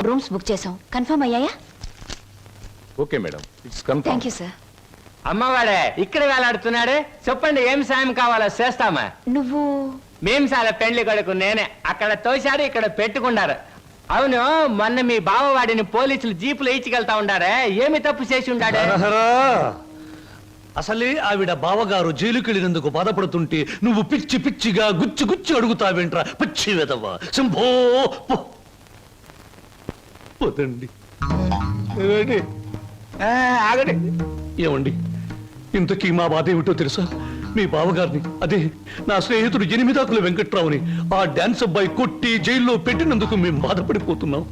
రూమ్స్ బుక్ చేసాం, కన్ఫర్మ్ అయ్యాయా? Okay madam, it's confirm. Thank you sir. అమ్మవాడే ఇక్కడ వేలాడుతున్నాడు. చెప్పండి ఏం సాయం కావాలో చేస్తామా. నువ్వు మేం చాలా పెండ్లి కొడుకు నేనే. అక్కడ తోశారు, ఇక్కడ పెట్టుకున్నారు. అవును, మొన్న మీ బావవాడిని పోలీసులు జీపులు ఇచ్చికెళ్తా ఉండారే, ఏమి తప్పు చేసి ఉండాడే? అసలే ఆవిడ బావగారు జైలుకెళ్ళినందుకు బాధపడుతుంటే నువ్వు పిచ్చి పిచ్చిగా గుచ్చి గుచ్చి అడుగుతావేంట్రా పిచ్చి వెదవా. శంభో పోతండి. ఆగండి. ఏమండి, ఇంతకీ మా బాధ ఏమిటో తెలుసా? మీ బావగారిని, అదే నా స్నేహితుడు ఎనిమిదాకుల వెంకట్రావుని ఆ డాన్స్ అబ్బాయి కొట్టి జైల్లో పెట్టినందుకు మేము బాధపడిపోతున్నాం.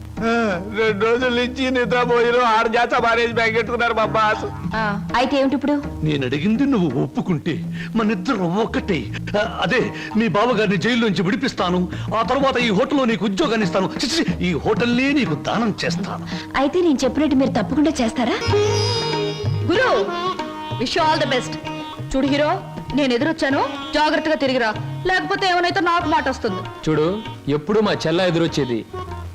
2 రోజుల నుంచి నిద్రపోయిన 6 జాత మారేజ్ బ్యాగ్ పెట్టుకున్నారు మా బాస్. అయితే ఏమిటి ఇప్పుడు? నేను అడిగింది నువ్వు ఒప్పుకుంటే మనిద్దరం ఒక్కటే. అదే మీ బావగారిని జైల్లోంచి విడిపిస్తాను, ఆ తర్వాత ఈ హోటల్లో నీకు ఉద్యోగాన్ని ఇస్తాను. చిచి, ఈ హోటల్నే నీకు దానం చేస్తాను. అయితే నేను చెప్పినట్టు మీరు తప్పకుండా చేస్తారా? గురు, విష్ ఆల్ ది బెస్ట్. చూడు హీరో, నేను ఎదురొచ్చాను, జాగ్రత్తగా తిరిగిరా, లేకపోతే ఏమైనా నాకు మాట వస్తుంది. చూడు, ఎప్పుడు మా చెల్ల ఎదురొచ్చేది.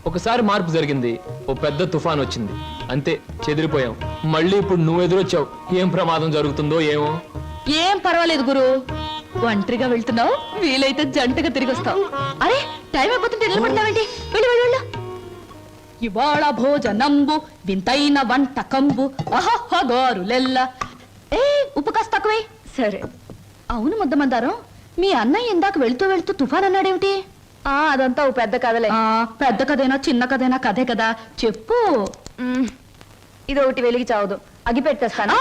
ఒకసారి మార్పు జరిగింది, ఓ పెద్ద తుఫాన్ వచ్చింది, అంతే చెదిరిపోయాం. మళ్ళీ ఇప్పుడు నువ్వు ఎదురొచ్చావు, ఏం ప్రమాదం జరుగుతుందో ఏమో. ఏం పర్వాలేదు గురు, ఒంటరిగా వెళ్తున్నావు, వీలైతే జంటగా తిరిగి వస్తావు. అరే, టైం అయిపోతుంటే నిలబడతావేంటి? వెళ్ళు వెళ్ళు వెళ్ళు. ఇవాళ భోజనంబు వింతైన వంటకంబు అహహగారులెల్ల. ఏ, ఉప్పు కాస్త తక్కువే. సరే. అవును ముద్దమందారం, మీ అన్నయ్య ఇందాక వెళ్తూ వెళ్తూ తుఫాన్ అన్నాడేమిటి? అదంతా ఓ పెద్ద కథలే. పెద్ద కథైనా చిన్న కథైనా కథే కదా, చెప్పు. ఇది ఒకటి వెలిగి చావదు, అగి పెట్టేస్తాను.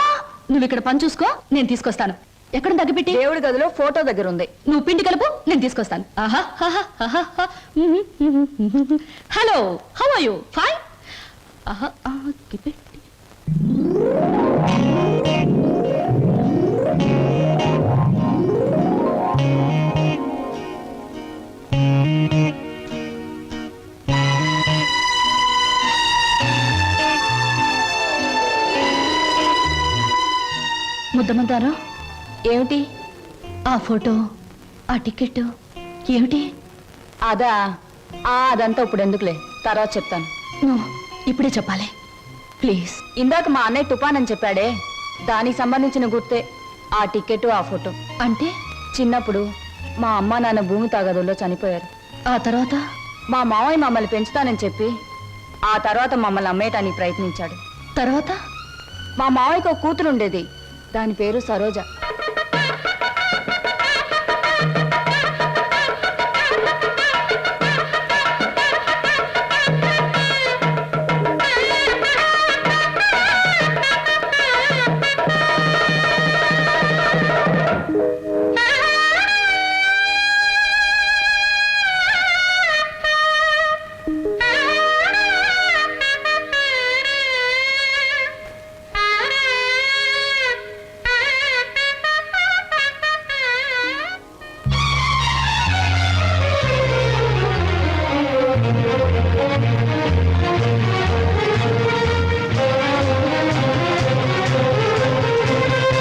నువ్వు ఇక్కడ పని చూసుకో, నేను తీసుకొస్తాను. ఎక్కడ తగ్గిపెట్టి? దేవుడి గదిలో ఫోటో దగ్గర ఉంది. నువ్వు పిండి కలుపు, నేను తీసుకొస్తాను. Hello, how are you? Fine. ముద్దమందారం, ఏమిటి? ఆ ఫోటో, ఆ టికెట్ ఏమిటి? అదంతా ఇప్పుడు ఎందుకులే, తర్వాత చెప్తాను. ఇప్పుడే చెప్పాలి ప్లీజ్. ఇందాక మా అన్నయ్య తుఫాన్ అని చెప్పాడే, దానికి సంబంధించిన గుర్తే ఆ టికెట్, ఆ ఫోటో. అంటే చిన్నప్పుడు మా అమ్మ నాన్న భూమి తాగదుల్లో చనిపోయారు. ఆ తర్వాత మా మావయ్య మమ్మల్ని పెంచుతానని చెప్పి ఆ తర్వాత మమ్మల్ని అమ్మేయటానికి ప్రయత్నించాడు. తర్వాత మా మావయ్యకు ఒక కూతురు ఉండేది, దాని పేరు సరోజ.